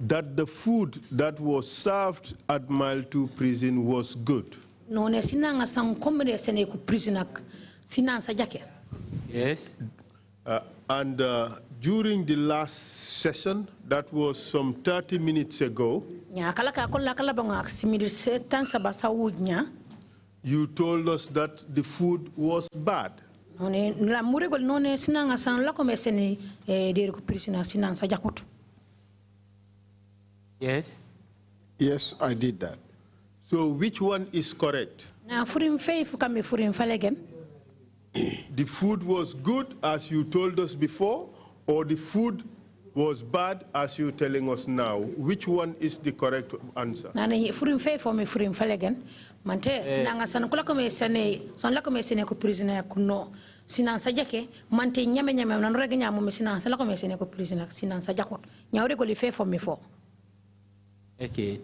that the food that was served at Mile 2 prison was good. Yes. And during the last session, that was some 30 minutes ago, you told us that the food was bad. Yes. Yes, I did that. So which one is correct? The food was good as you told us before, or the food was bad as you're telling us now? Which one is the correct answer? Okay,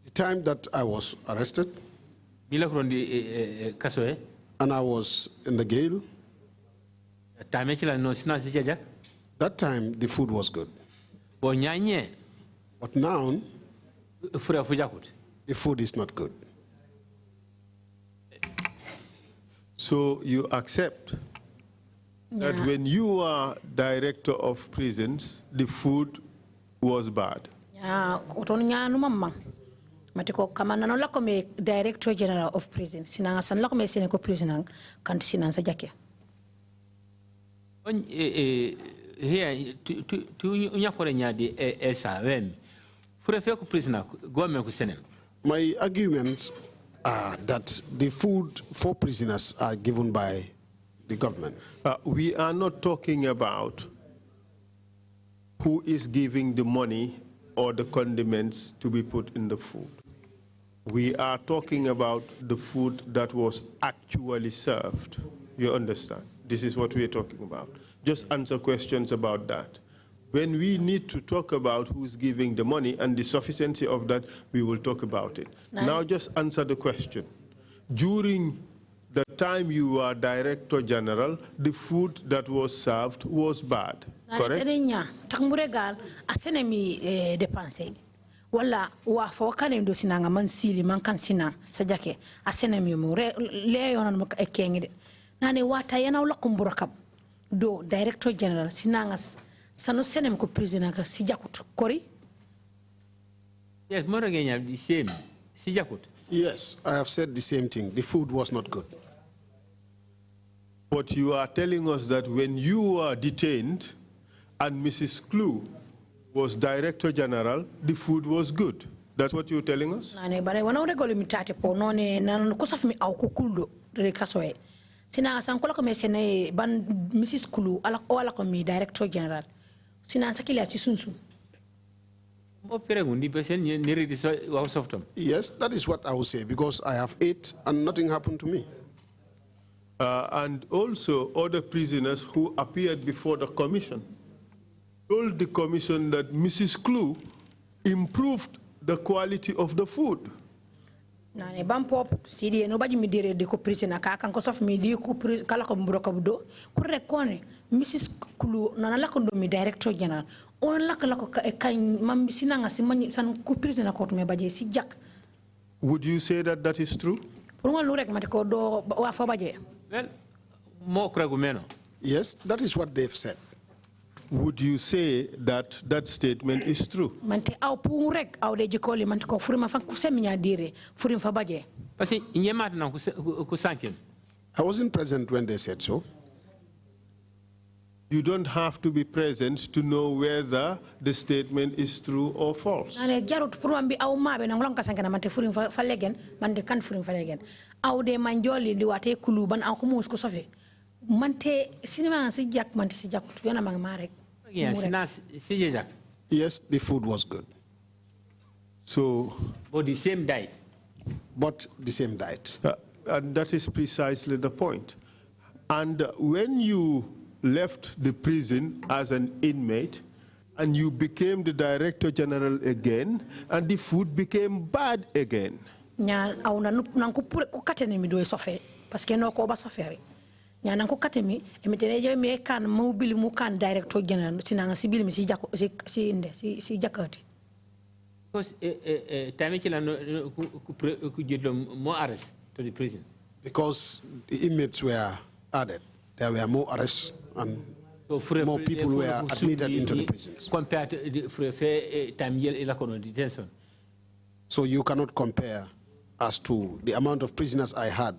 the time that I was arrested and I was in the jail, that time the food was good. But now the food is not good. So you accept that when you were director of prisons, the food was bad? Director General of Prison. Here, my arguments are that the food for prisoners are given by the government. We are not talking about who is giving the money or the condiments to be put in the food. We are talking about the food that was actually served. You understand? This is what we are talking about. Just answer questions about that. When we need to talk about who's giving the money and the sufficiency of that, we will talk about it. Now just answer the question. During the time you were Director General, the food that was served was bad, correct? Wala wa fo kanem do sinanga man sili man kan sina sajake asenemi mu le yonan mo ekengide nane wata yana wala kumburakab do Director General sinanga sanu senem ko prisoner ka sijakut kori. Yes, more again the same sijakut. Yes, I have said the same thing. The food was not good. But you are telling us that when you were detained and Mrs. Clue was Director General, the food was good. That's what you're telling us? Nane bare wana regole mitate po none nan kusaf mi au kukuldo re kasoe. Sina sankola ko mesene ban Mrs. Clue ala ko mi Director General. Sina sakile ati sunsun. Yes, that is what I will say, because I have ate and nothing happened to me. And also other prisoners who appeared before the commission told the commission that Mrs. Clue improved the quality of the food. Nane bampop sidi nobody mi dire de ko prisoner ka kan ko sof mi di ko kala ko mbroka budo ko rekone Mrs. Clue nana la ko do mi Director General on la ko kan mam sinanga si man san ko prisoner ko me baje si jak. Would you say that that is true? Pour ngol rek mate ko do wa fa baje. Well, mo kragumeno. Yes, that is what they've said. Would you say that that statement is true? Mante au pour rek au de jikoli mante ko furima fa ku seminya dire furim fa baje. Parce que nyemata na ku sanken. I wasn't present when they said so. You don't have to be present to know whether the statement is true or false. Nane jarut pour mambi au mabe na ngolon kasankana mante furim fa legen mante kan furim fa legen. Au de manjoli di wate kulu ban au ko mus ko sofe. Mante sinima si jak mante si jak yana mangmarek. Yes, the food was good. So, but the same diet. But the same diet. And that is precisely the point. And when you left the prison as an inmate and you became the Director General again, and the food became bad again. Nyana ko katemi emitene je me kan mobile mu kan director general sinanga sibil mi si jako si jakati. Because time kila ku jedlo more arrest to the prison. Because the inmates were added. There were more arrests and more people were admitted into the prisons. Compared to the time detention. So you cannot compare as to the amount of prisoners I had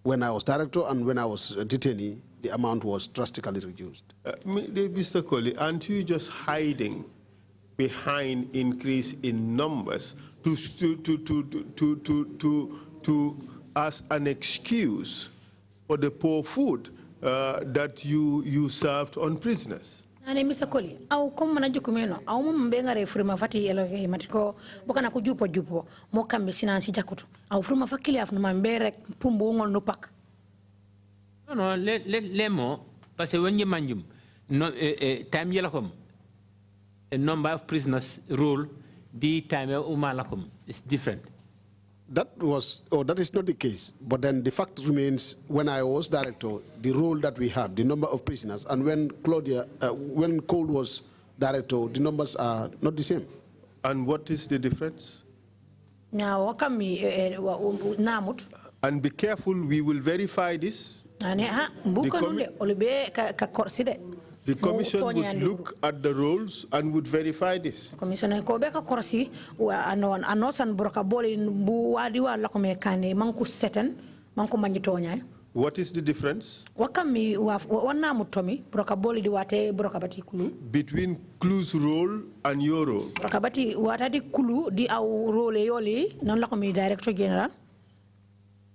when I was director and when I was a detainee, the amount was drastically reduced. Mr. Colley, aren't you just hiding behind increase in numbers as an excuse for the poor food that you served on prisoners? Ane Mr. Colley, au kama na jukumeno, au mbenga refurima fati eloge matiko, boka na kujupo mo kambe sinansi jakutu, au furima fakili afu mbere pumbu ungo nupak. No, lemo, parce que when you manjum, no, time yelakom, a number of prisoners rule, the time umalakom is different. That is not the case. But then the fact remains, when I was director, the role that we have, the number of prisoners, and when Cole was director, the numbers are not the same. And what is the difference? Now, namut. And be careful, we will verify this. The commission would look at the rolls and would verify this. Commissioner ko be ka korsi wa anosan broka boli bu wadi wa lakome kane manku seten manku manjitonya. What is the difference? Wakami wana mutomi broka boli di wate broka bati kulu. Between Clue's role and your role. Broka bati wata di kulu di au role yoli non lakome director general.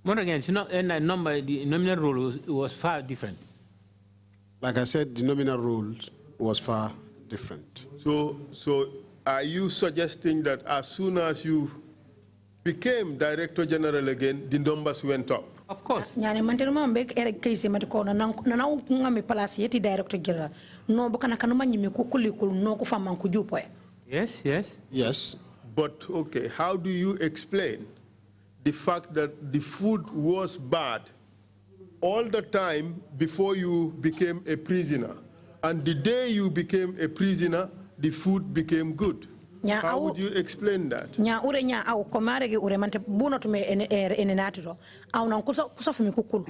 More again, it's not a number. The nominal role was far different. Like I said, the nominal rules was far different. So are you suggesting that as soon as you became Director General again, the numbers went up? Of course. Nyane manteno mambe ere kaise matiko na ngami palasi yeti Director General. No bokana kanuma nyime kukuli no kufama kujupo. Yes. But okay, how do you explain the fact that the food was bad all the time before you became a prisoner, and the day you became a prisoner, the food became good? How would you explain that? Nya ure nya au komare ge ure mante buno tume ene natiro au na kusa fumi kukulu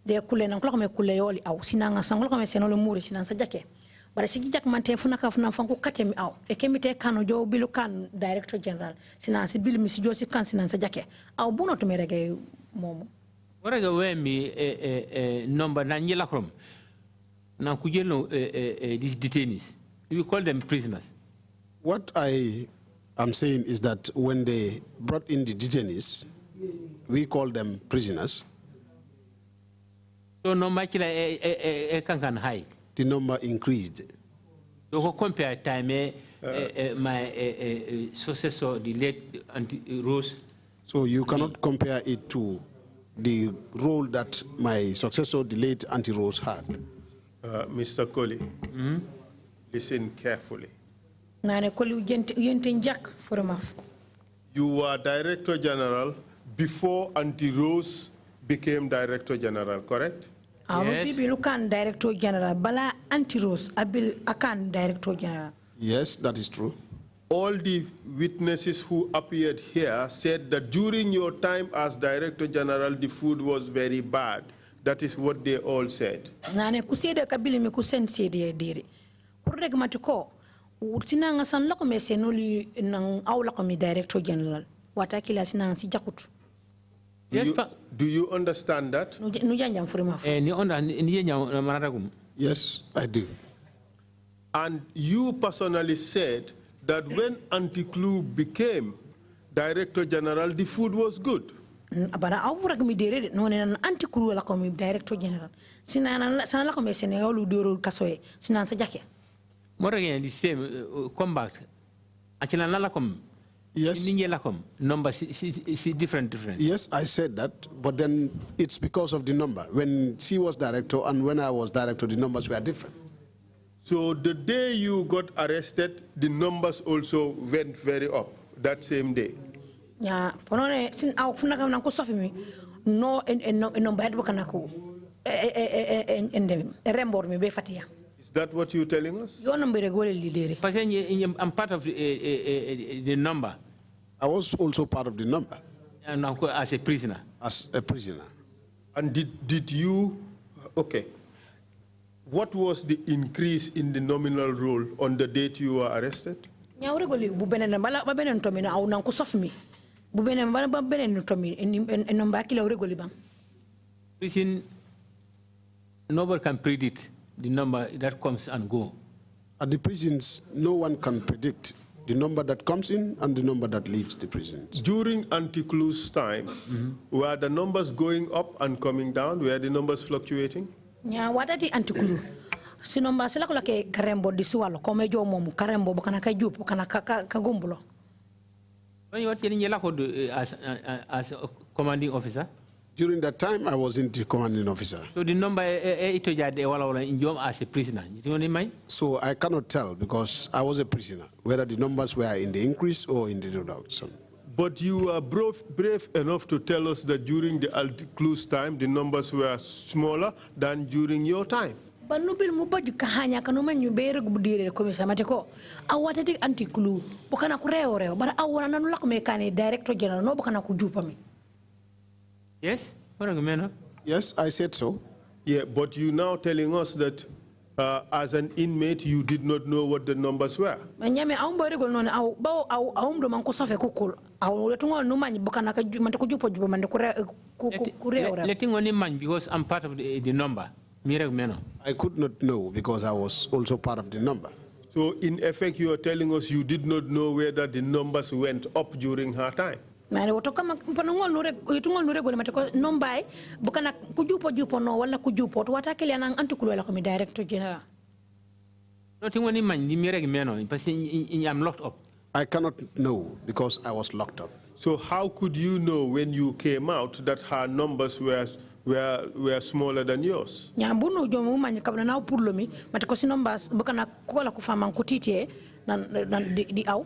de kule na kula kome kule yoli au sinanga sangolo kome senolo muri sinansa jake bara sigi jak mante funa fanku katemi au ekemite kanu jo bilu kan Director General sinansi bilu misi josi kan sinansa jake au buno tume rege momo. Whatever way me number nanjela from na kujelo these detainees, we call them prisoners. What I am saying is that when they brought in the detainees, we call them prisoners. So no much can high. The number increased. So compare time my successor, the late Rose. So you cannot compare it to the role that my successor, the late Auntie Rose, had. Mr. Colley, listen carefully. You were Director General before Auntie Rose became Director General, correct? Yes. Director General, bala Auntie Rose akan Director General. Yes, that is true. All the witnesses who appeared here said that during your time as Director General, the food was very bad. That is what they all said. Nane kusede kabili mi kusen sede diri. Kurreg matiko utinanga san lako me senoli nang awla ko mi Director General. Watakila sinang si jakutu. Yes, do you understand that? Yes, I do. And you personally said that when Anti-Clue became Director General, the food was good. But I overag me did no an Anti-Clue la come Director General. Sinana sana come senolu duro kasoe, sinansa jake. More again, the same combat. Yes. Numbers is different. Yes, I said that, but then it's because of the number. When she was director and when I was director, the numbers were different. So the day you got arrested, the numbers also went very up that same day. Yeah, ponone sin au funa kana ko sofi mi no number head bakana ko Is that what you're telling us? I'm part of the number. I was also part of the number. And as a prisoner. As a prisoner. And did you, okay, what was the increase in the nominal roll on the date you were arrested? Prison, nobody can predict the number that comes and go. At the prisons, no one can predict the number that comes in and the number that leaves the prisons. During anti-close time, were the numbers going up and coming down? Were the numbers fluctuating? Yeah, what are the anti-close? Sinomba sila kula ke karembo disualo kome jo momu karembo bakana ka jupo kana kagumbulo. When you were as a commanding officer? During that time, I was in the commanding officer. So the number as a prisoner. So I cannot tell because I was a prisoner whether the numbers were in the increase or in the reduction. But you are brave enough to tell us that during the anti-close time, the numbers were smaller than during your time. But nubil mubaju kahanya kanuma nyubere gubudire komisa mateko awata di anti-clue bokana kureo but awana nanula kumekani director general no bokana kujupa mi. Yes? Yes, I said so. Yeah, but you now telling us that as an inmate you did not know what the numbers were. Nyame aumbere gono au ba au aumdo man kusafe kukul au letungo numanyi bokana ka mante kujupa jupa mante kureo. Letting only man because I'm part of the number. I could not know because I was also part of the number. So in effect, you are telling us you did not know whether the numbers went up during her time. Mane wotoka mpanongol nure itungol nure gole mateko nombai bukana kujupo no wala kujupo to watakele anang antukulu la komi director general. Nothing when man I'm locked up. I cannot know because I was locked up. So how could you know when you came out that her numbers were smaller than yours? Nyambuno jomu manyi kabla na upurlomi mateko sinomba bukana kola kufama kutite nan di au.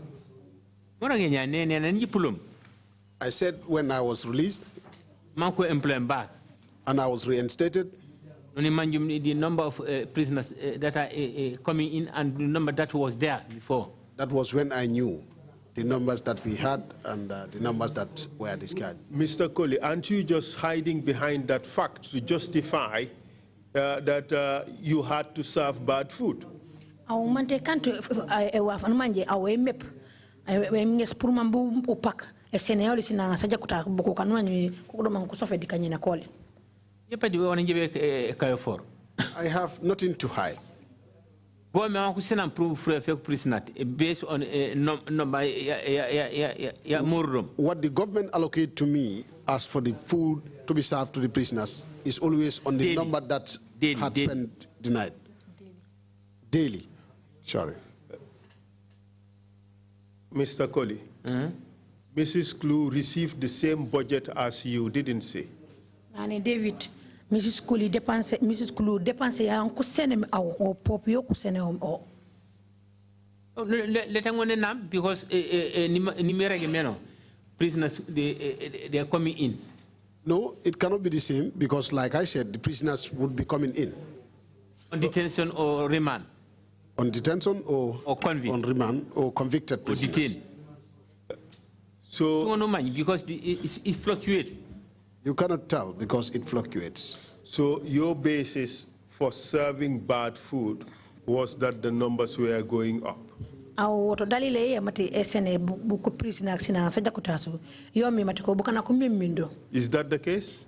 I said when I was released back and I was reinstated, the number of prisoners that are coming in and the number that was there before. That was when I knew the numbers that we had and the numbers that were discharged. Mr. Colley, aren't you just hiding behind that fact to justify that you had to serve bad food? I have nothing to hide. Based on what the government allocate to me as for the food to be served to the prisoners is always on the number that had spent the night. Daily. Sorry. Mr. Colley, Mrs. Clue received the same budget as you, didn't she? David, Mrs. Colley dépense ya kusene au popio kusene o. Let them because prisoners they are coming in. No, it cannot be the same because, like I said, the prisoners would be coming in. On detention or remand. On detention or convict. On remand or convicted prisoners. Or detained. So no money because it fluctuates. You cannot tell because it fluctuates. So your basis for serving bad food was that the numbers were going up. Is that the case?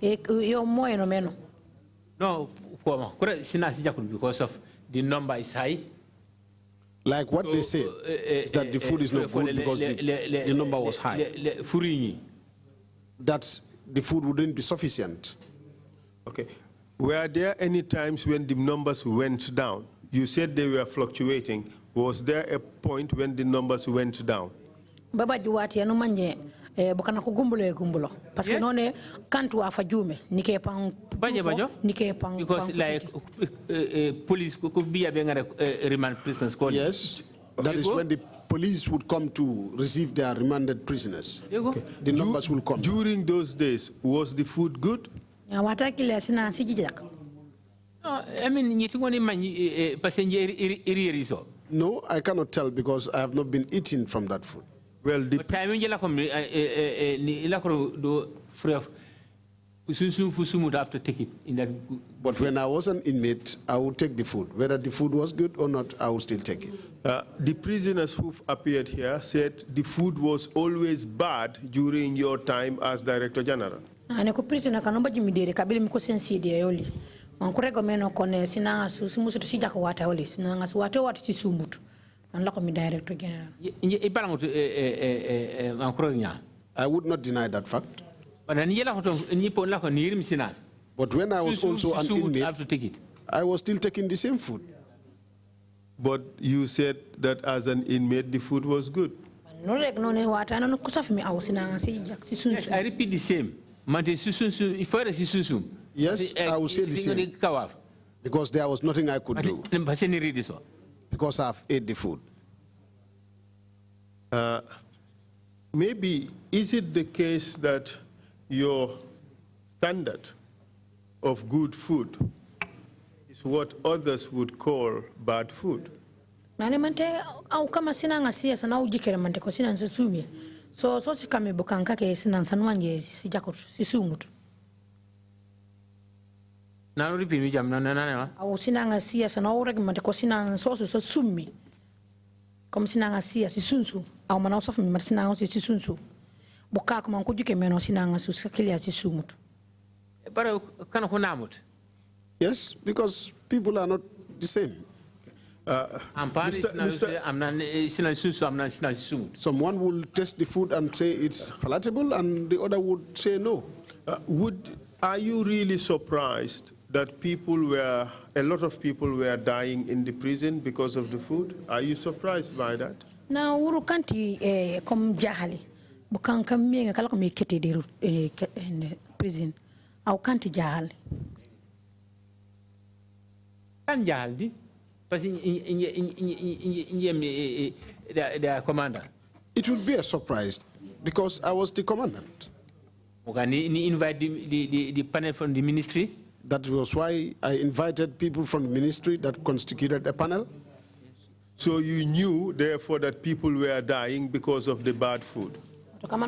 No, because of the number is high. Like what they said, is that the food is not good because the number was high. That the food wouldn't be sufficient. Okay. Were there any times when the numbers went down? You said they were fluctuating. Was there a point when the numbers went down? Baba juwati ya numanje bukana kugumbulo parce que none kantu afajume nike pang nike pang because like police could be a remand prisoners called. Yes, that is when the police would come to receive their remanded prisoners. Okay. The numbers will come. During those days, was the food good? I mean, No, I cannot tell because I have not been eating from that food. Well, the have to take it in that. But when I was an inmate, I would take the food. Whether the food was good or not, I would still take it. The prisoners who've appeared here said the food was always bad during your time as Director General. Ane ku prisoner kanomba jimidere kabili mko sensidia yoli. Wankurego meno kone sinanga simusu tusija kwa wata yoli sinanga wate watu sisumutu. Nalako mi Director General. I would not deny that fact. But when I was also an inmate, I was still taking the same food. But you said that as an inmate, the food was good. Yes, I repeat the same. Yes, I will say the same. Because there was nothing I could do. Because I've ate the food. Maybe, is it the case that your standard of good food is what others would call bad food? Nane mante au kama sina ngasia sana ujikere mante ko sina nsumie. So si kame bukanka ke sina nsanwanje sijako sisumutu. Na uripi mi jam na. Au sina ngasia sana ureg mante ko sina nsosu so sumi. Comme sina ngasia sisunsu au mana usafu mi sina ngasia sisunsu. Bukaka man kujike meno sina ngasu sakilia sisumutu. But kana kunamut. Yes, because people are not the same. Someone will taste the food and say it's palatable, and the other would say no. Are you really surprised that a lot of people were dying in the prison because of the food? Are you surprised by that? Na uru kanti kom jahali. Bukan kami kalau kami kete di prison, au kanti jahali. Kan jahali, pasti the commander. It would be a surprise because I was the commandant. Ni invite the panel from the ministry. That was why I invited people from the ministry that constituted a panel. So you knew, therefore, that people were dying because of the bad food. No,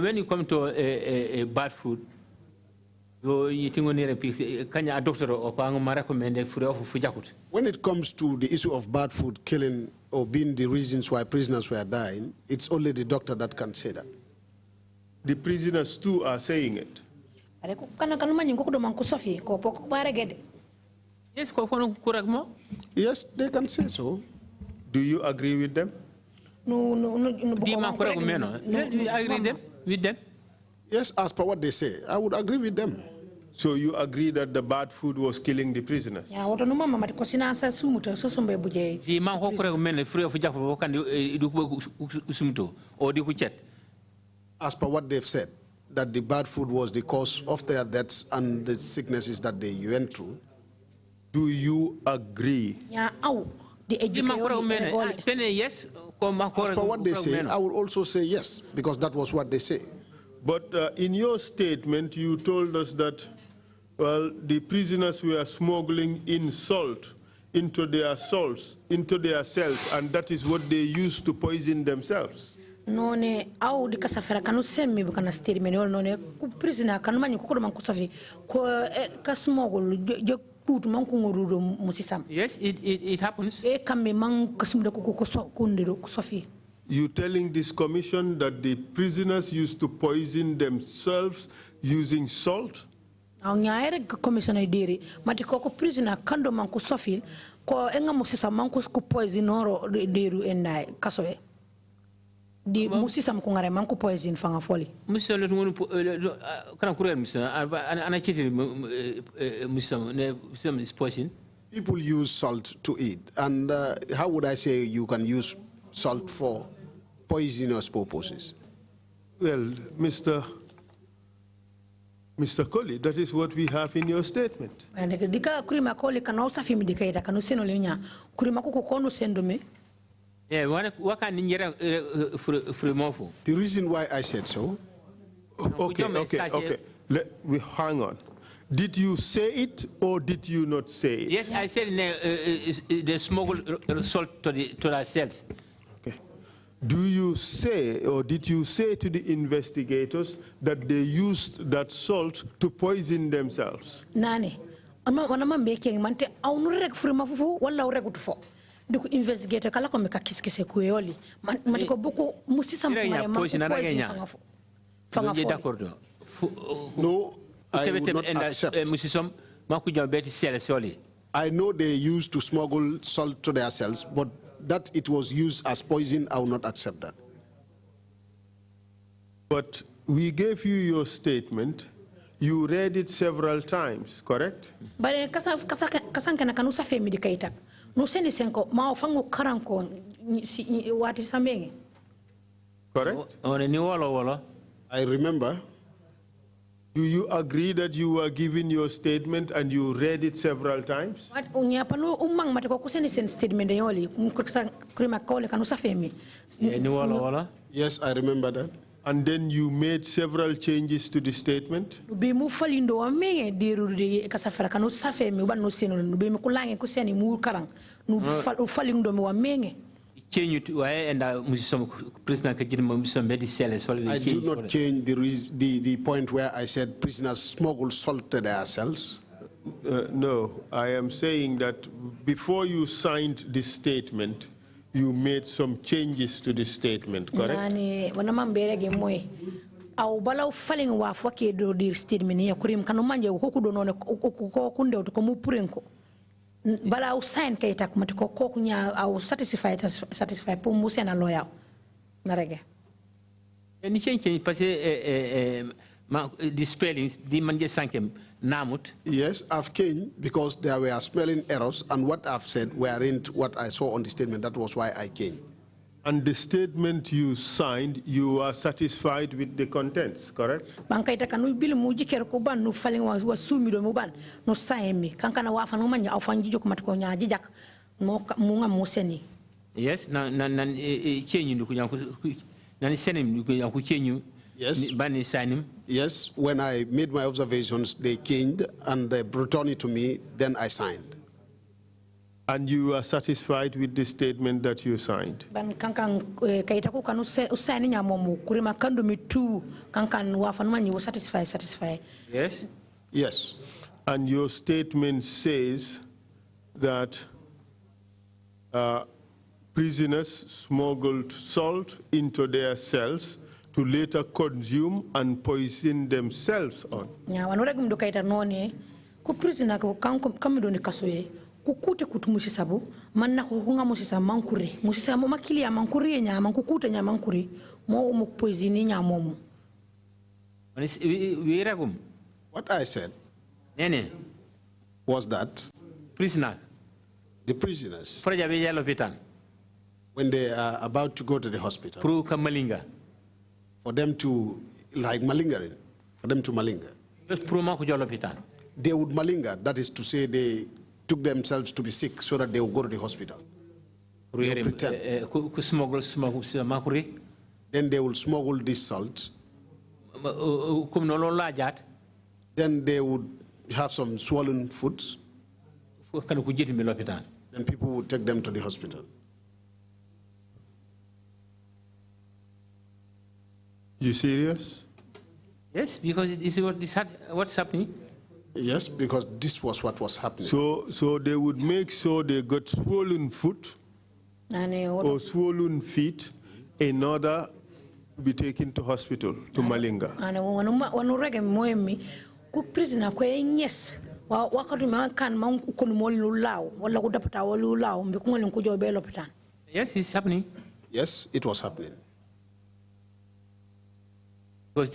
when you come to a bad food, when it comes to the issue of bad food killing or being the reasons why prisoners were dying, it's only the doctor that can say that. The prisoners too are saying it. Yes, they can say so. Do you agree with them? No. Agree with them? Yes, as per what they say, I would agree with them. So you agree that the bad food was killing the prisoners? As per what they've said, that the bad food was the cause of their deaths and the sicknesses that they went through. Do you agree? As per what they say, I will also say yes, because that was what they say. But in your statement, you told us that, well, the prisoners were smuggling in salt into their cells, and that is what they used to poison themselves. None au di kasafara kanu semmi bukana statement wala none ku prisoner kanu manyi ko man ko safi ko kasmogol je putu man ko ngorudo musisam. Yes, it happens. E kambe man kasumde ko kundiro safi. You telling this commission that the prisoners used to poison themselves using salt? Au nyaere commission idiri mati ko prisoner kando man ko safi ko enga musisam man ko poison oro deru endai kasoe. Di musisam ko ngare man ko poison fanga foli. Musisam le ngonu kana kurer musisam ana chiti musisam is poison. People use salt to eat, and how would I say you can use salt for poisonous purposes? Well, Mr. Colley, that is what we have in your statement. Dika kurima Colley kana usafi midika ita kanu seno lenya kurima ko kono sendome. The reason why I said so, Okay. We hang on. Did you say it or did you not say it? Yes, I said they smuggle salt to the cells. Okay. Do you say or did you say to the investigators that they used that salt to poison themselves? Nani, wanama mbeke mante au nurek frima fufu wala urek utufo. Duku investigator kala ko meka kiskise kuyoli. Matiko buku musisa mare d'accord. No, I would not accept. I know they used to smuggle salt to their cells, but that it was used as poison, I will not accept that. But we gave you your statement. You read it several times, correct? But kasan kana kanusa femi di kaita. No seni senko ma ofango karanko wati samenge. Correct? I remember. Do you agree that you were giving your statement and you read it several times? Yes, I remember that. And then you made several changes to the statement? I do not change the point where I said prisoners smuggle salt to their cells. No, I am saying that before you signed this statement, you made some changes to the statement, correct? Au bala falling wa fake do dir statement ya kurim kanu manje ko ku do non ko kunde to ko mu purenko bala au sign kay tak mati ko ko nya au satisfy pour mu sena loya marege ni change parce que the spellings di manje sankem namut. Yes, I've changed because there were spelling errors and what I've said weren't what I saw on the statement. That was why I changed. And the statement you signed, you are satisfied with the contents, correct? Yes, yes, when I made my observations, they changed and they returned it to me, then I signed. And you are satisfied with the statement that you signed? Yes? Yes. And your statement says that prisoners smuggled salt into their cells to later consume and poison themselves on. Kukute kutu musisabu manna kukunga musisa mankuri musisa mo makilia mankuri nya mankukute nya mankuri mo mo poisini nya momu. What I said was that the prisoners, when they are about to go to the hospital, for them to, like malingering, for them to malinger, they would malinger, that is to say they took themselves to be sick so that they will go to the hospital. They pretend. Then they will smuggle this salt. Then they would have some swollen foods. Then people would take them to the hospital. You serious? Yes, because this is what's happening. Yes, because this was what was happening. So they would make sure they got swollen foot or swollen feet in order to be taken to hospital, to Malinga. Yes, it's happening. Yes, it was happening. Because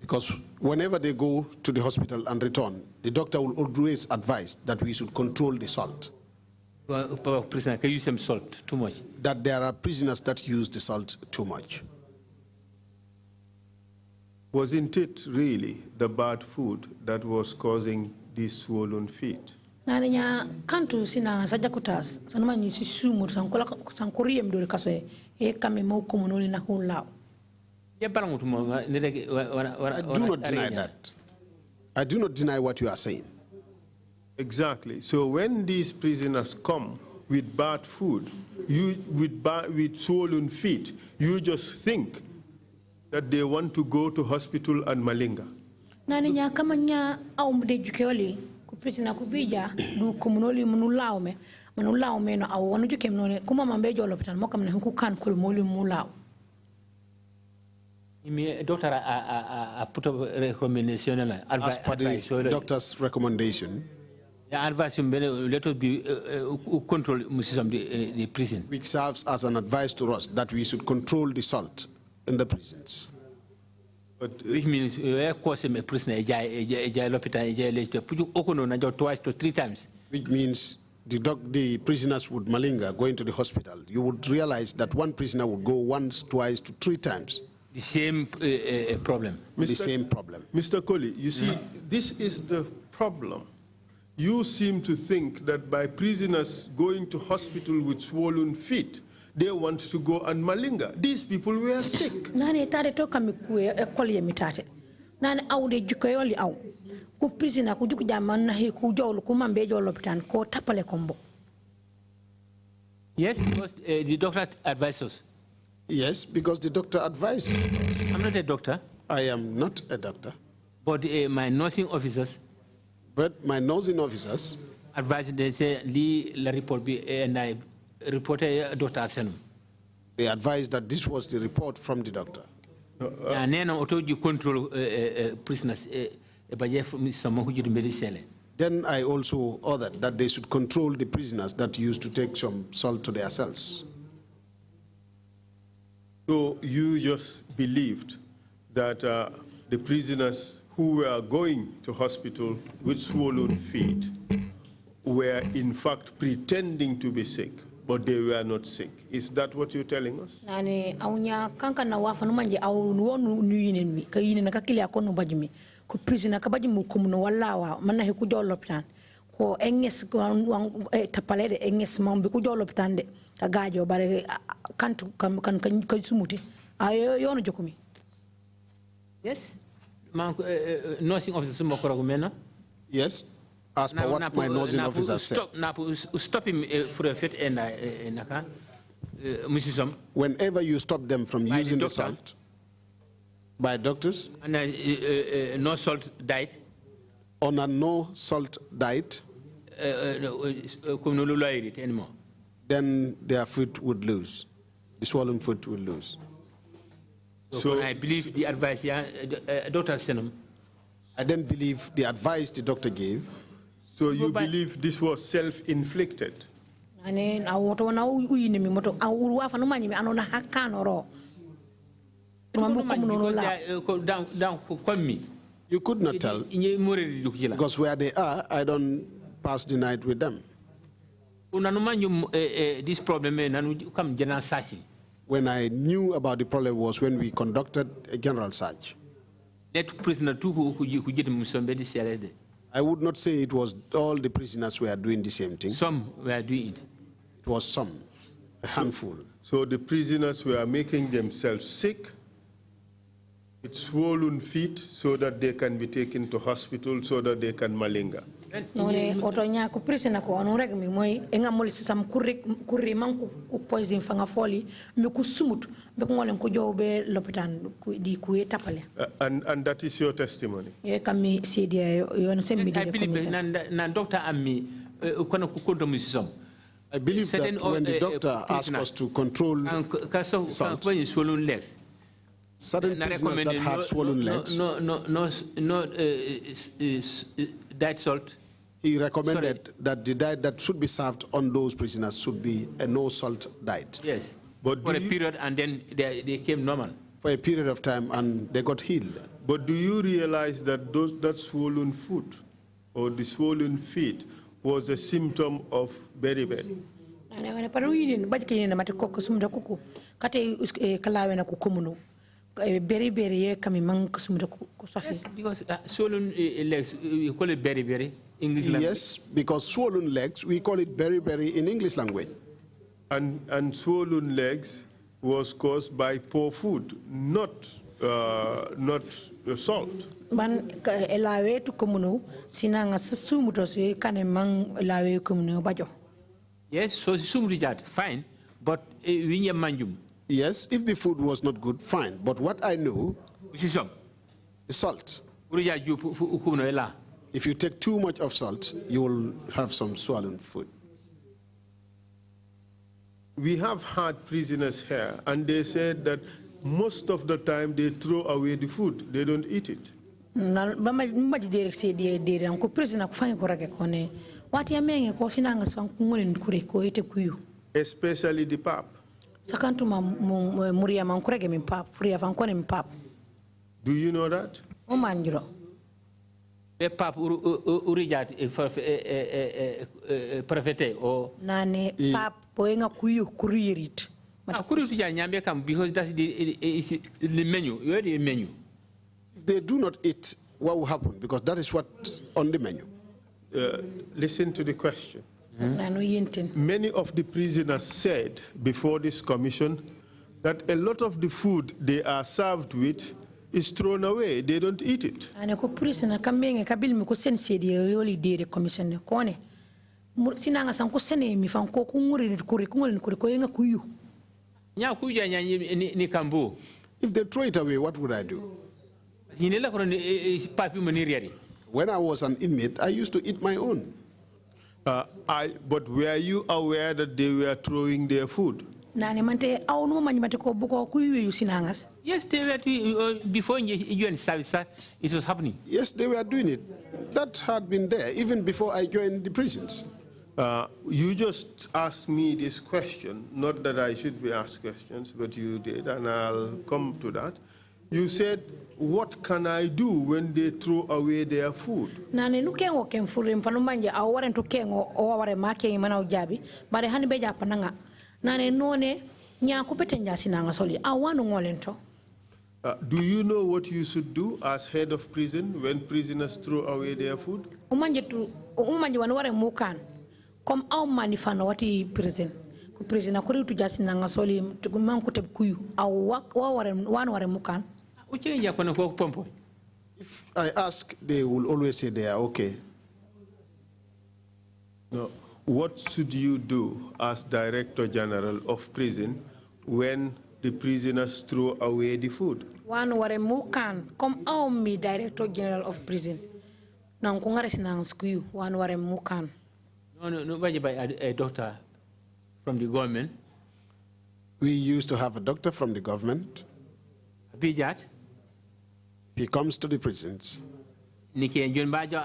because whenever they go to the hospital and return, the doctor will always advise that we should control the salt. Prisoner can use some salt too much. That there are prisoners that use the salt too much. Wasn't it really the bad food that was causing these swollen feet? nani nya kantu sina sajakutas sanuma ni sisumu sankola sankoriem do kaso e kame mo komunoli na hulao. I do not deny that. I do not deny what you are saying. Exactly. So when these prisoners come with bad food, with swollen feet, you just think that they want to go to hospital and Malinga. Nani nya kama nya au mde jukewali ku prisoner ku bija du komunoli munulaume no au wanu jukem none kuma mambejo hospital mo kam na ku kan kul moli mulao. Doctor a put a recommendation as per the doctor's recommendation. Advice let us be control the prison, which serves as an advice to us that we should control the salt in the prisons. But which means cause a prisoner twice to 3 times. Which means the prisoners would malinga going to the hospital. You would realize that one prisoner would go once, twice to 3 times. The same problem. The same problem. Mr. Colley, you see, this is the problem. You seem to think that by prisoners going to hospital with swollen feet, they want to go and malinga. These people were sick. Nani tare toka mikue ekoli mitate. Nani au de jukoyoli au. Ku prisoner ku juku jaman na hi ku jolu ku mambejo lopitan ko tapale kombo. Yes, because the doctor advised us. Yes, because the doctor advised. I'm not a doctor. I am not a doctor. But my nursing officers. But my nursing officers advised, they say, la report be and I reported Dr. Arsenum. They advised that this was the report from the doctor. And then I told you control prisoners. Then I also ordered that they should control the prisoners that used to take some salt to their cells. So you just believed that the prisoners who were going to hospital with swollen feet were in fact pretending to be sick, but they were not sick. Is that what you're telling us? Nani aunya kanka na wafa numanje au nuonu nuyine mi ka yine na kakili akono bajimi ko prisoner ka bajimu kumuno walawa manna he ku jollo pitan ko enges tapalede enges mambe ku jollo pitan de ka gajo bare kantu kan sumuti ayo yono jokumi. Yes. Nursing officer yes, as per what my nursing officer said. Stop him for a fit and whenever you stop them from using the salt by doctors and no salt diet on a no salt diet, then their foot would lose, the swollen foot would lose. So I believe the advice, Dr. Senum. I then believe the advice the doctor gave. So you believe this was self-inflicted? You could not tell, because where they are, I don't pass the night with them. This problem come general searching. When I knew about the problem was when we conducted a general search. I would not say it was all the prisoners were doing the same thing. Some were doing it. It was some, a handful. So the prisoners were making themselves sick with swollen feet so that they can be taken to hospital so that they can malinga. None otonya ku prisoner ko onureg mi moy enga mol sam kurri man ku poison fanga foli mi ku sumut be ko ngolen ko jowbe l'hôpital di ku tapale. And that is your testimony. Ye kam sidi yo no sembi de commission nan doctor ammi kono ku konto musisum. I believe that when the doctor asked us to control salt, certain prisoners that had swollen legs, no diet salt. He recommended that the diet that should be served on those prisoners should be a no-salt diet. Yes, but for a period, and then they came normal. For a period of time, and they got healed. But do you realize that that swollen foot or the swollen feet was a symptom of beriberi? Yes, because swollen legs, you call it beriberi. English language? Yes, because swollen legs, we call it beriberi in English language. And swollen legs was caused by poor food, not salt. Ban elawe to komuno sinanga sumuto so kane mang elawe komuno bajo. Yes, so sumrijat fine, but winya manjum. Yes, if the food was not good, fine. But what I know is salt. If you take too much of salt, you will have some swollen food. We have had prisoners here, and they said that most of the time they throw away the food. They don't eat it. Especially the pap. Do you know that? The pap urijat profete or nane pap poenga kuyu kuririt. Because that's the menu. You the menu. If they do not eat, what will happen? Because that is what on the menu. Listen to the question. Many of the prisoners said before this commission that a lot of the food they are served with is thrown away. They don't eat it. If they throw it away, what would I do? When I was an inmate, I used to eat my own. But were you aware that they were throwing their food? Yes, they were before you and service, it was happening. Yes, they were doing it. That had been there even before I joined the prisons. You just asked me this question, not that I should be asked questions, but you did, and I'll come to that. You said, what can I do when they throw away their food? Do you know what you should do as head of prison when prisoners throw away their food? If I ask, they will always say they are okay. No. What should you do as Director General of Prison when the prisoners throw away the food? One ware mukan come me Director General of Prison. Nang kungare sinang sku one ware mukan. No, by a doctor from the government. We used to have a doctor from the government. He comes to the prisons.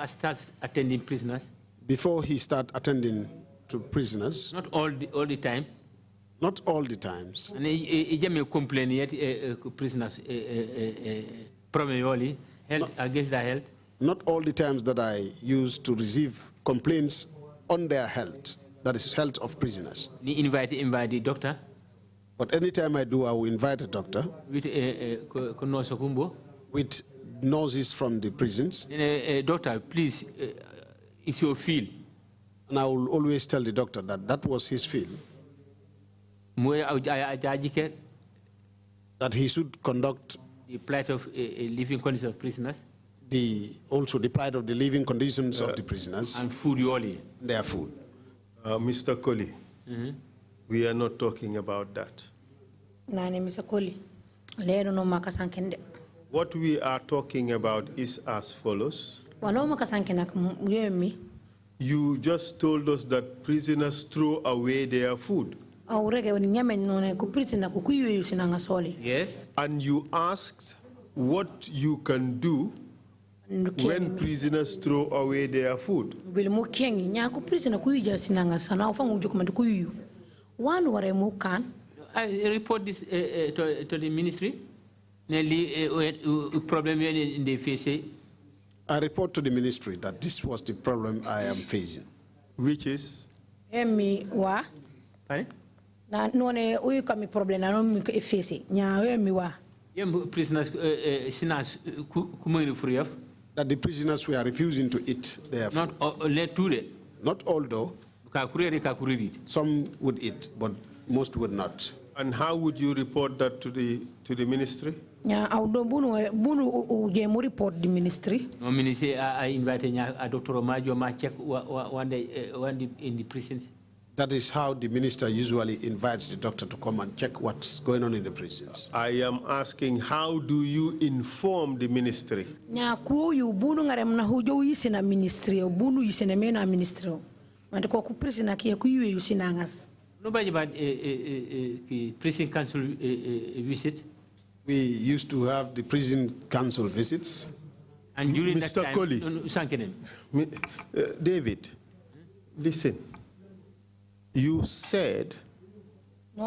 Starts attending prisoners. Before he starts attending to prisoners. Not all the time. Not all the times. And he complain yet prisoners problem against their health. Not all the times that I used to receive complaints on their health. That is health of prisoners. Invite the doctor. But anytime I do, I will invite a doctor. With nurses from the prisons. Doctor, please, if you feel. And I will always tell the doctor that that was his feel. That he should conduct the plight of living conditions of prisoners. Also the plight of the living conditions of the prisoners. And food only. Their food. Mr. Colley, we are not talking about that. Mr. Colley. What we are talking about is as follows. You just told us that prisoners throw away their food. Yes. And you asked what you can do when prisoners throw away their food. I report this to the ministry. Problem in the face. I report to the ministry that this was the problem I am facing. Which is? Pardon? That that the prisoners were refusing to eat their food. Not all though. Some would eat, but most would not. And how would you report that to the ministry? Bunu report the ministry. No ministry I invited Dr. Omajo ma check one day in the prisons. That is how the minister usually invites the doctor to come and check what's going on in the prisons. I am asking, how do you inform the ministry? Nya ku yu bunu ngarem na hujo yisena ministry o bunu yisena mena ministry o. Mante ko ku prison akiya ku yu sinangas. Nobody about prison council visit. We used to have the prison council visits. And during Mr. that time, Colley, David, listen. You said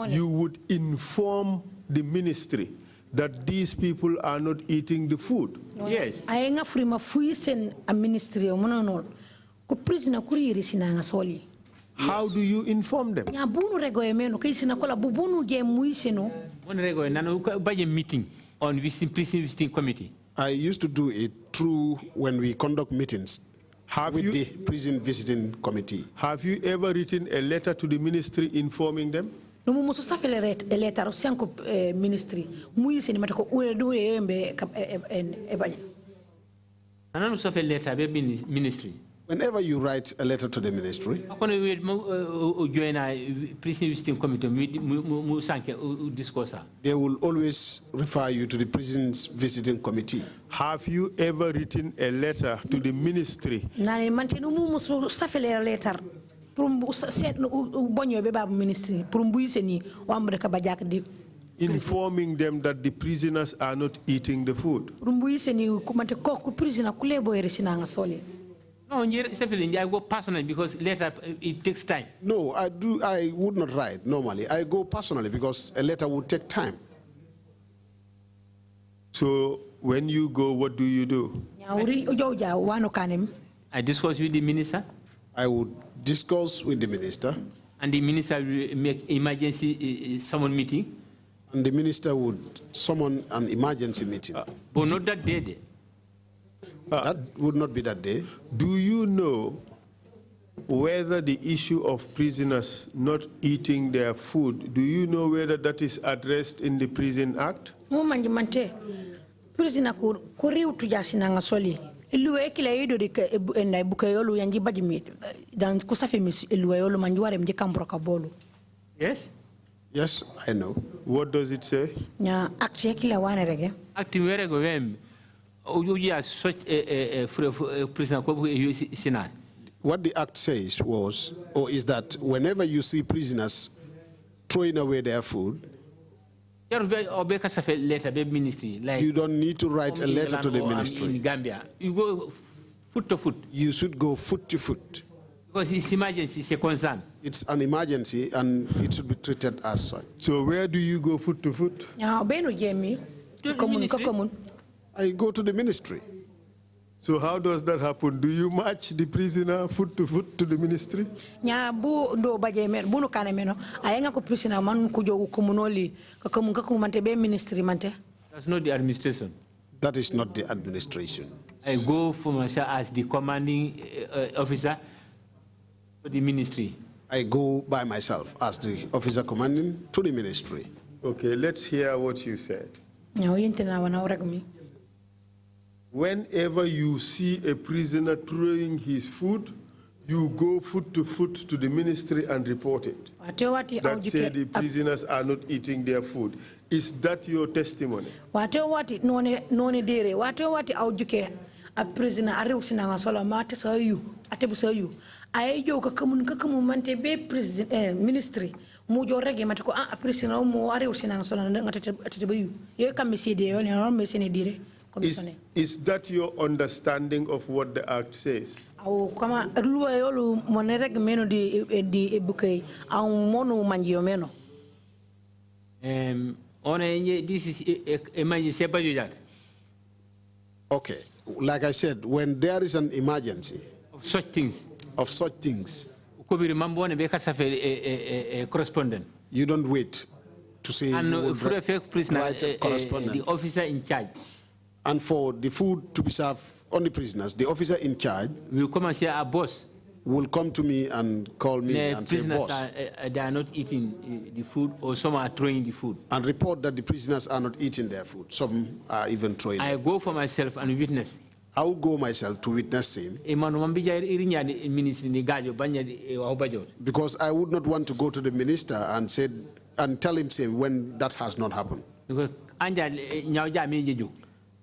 you would inform the ministry that these people are not eating the food. Yes. I ain't free my fuisen a ministry o mono. Ku prisoner kuriri sinanga soli. How do you inform them? Ya bunu rego emeno kay sinakola bubunu je muiseno. One rego nano by a meeting on prison visiting committee. I used to do it through when we conduct meetings. With the prison visiting committee. Have you ever written a letter to the ministry informing them? No muso safele a letter of Sanko ministry. Muisi ni matako uedu embe ebanya. Ananu safele letter be ministry. Whenever you write a letter to the ministry, they will always refer you to the prison's visiting committee. Have you ever written a letter to the ministry? Informing them that the prisoners are not eating the food? No, I go personally because later it takes time. No, I would not write normally. I go personally because a letter would take time. So when you go, what do you do? I discuss with the minister. I would discuss with the minister. And the minister will make emergency summon meeting. And the minister would summon an emergency meeting. But not that day. That would not be that day. Do you know whether the issue of prisoners not eating their food, do you know whether that is addressed in the Prison Act? Prisoner kuriu tujasina ngasoli. Iluwe kila yido di na bukayolu yanji bajimi dan kusafi mis iluwe manjuare mjikambro kabolu. Yes? Yes, I know. What does it say? Nya akti kila wane rege. Akti mwere go wem. What the act says was, or is that whenever you see prisoners throwing away their food, you don't need to write a letter to the ministry. In Gambia, you go foot to foot. You should go foot to foot. Because it's emergency, it's a concern. It's an emergency and it should be treated as such. So where do you go foot to foot? I go to the ministry. So how does that happen? Do you match the prisoner foot to foot to the ministry? That's not the administration. That is not the administration. I go for myself as the commanding officer for the ministry. I go by myself as the officer commanding to the ministry. Okay, let's hear what you said. Whenever you see a prisoner throwing his food, you go foot to the ministry and report it. That say the prisoners are not eating their food. Is that your testimony? A prisoner are using sola mate so you atebu so you ayo ka kamun mante be president ministry mo jo rege mate ko a prisoner mo are using sola atebu you ye kam se de on no me sene dire. Is that your understanding of what the act says? This is emergency. Okay, like I said, when there is an emergency of such things, correspondent. You don't wait to say. And write a correspondent. The officer in charge. And for the food to be served on the prisoners, the officer in charge will come and say, our boss, will come to me and call me and say, boss. They are not eating the food, or some are throwing the food. And report that the prisoners are not eating their food. Some are even throwing it. I go for myself and witness. I will go myself to witness same. Because I would not want to go to the minister and tell him same when that has not happened.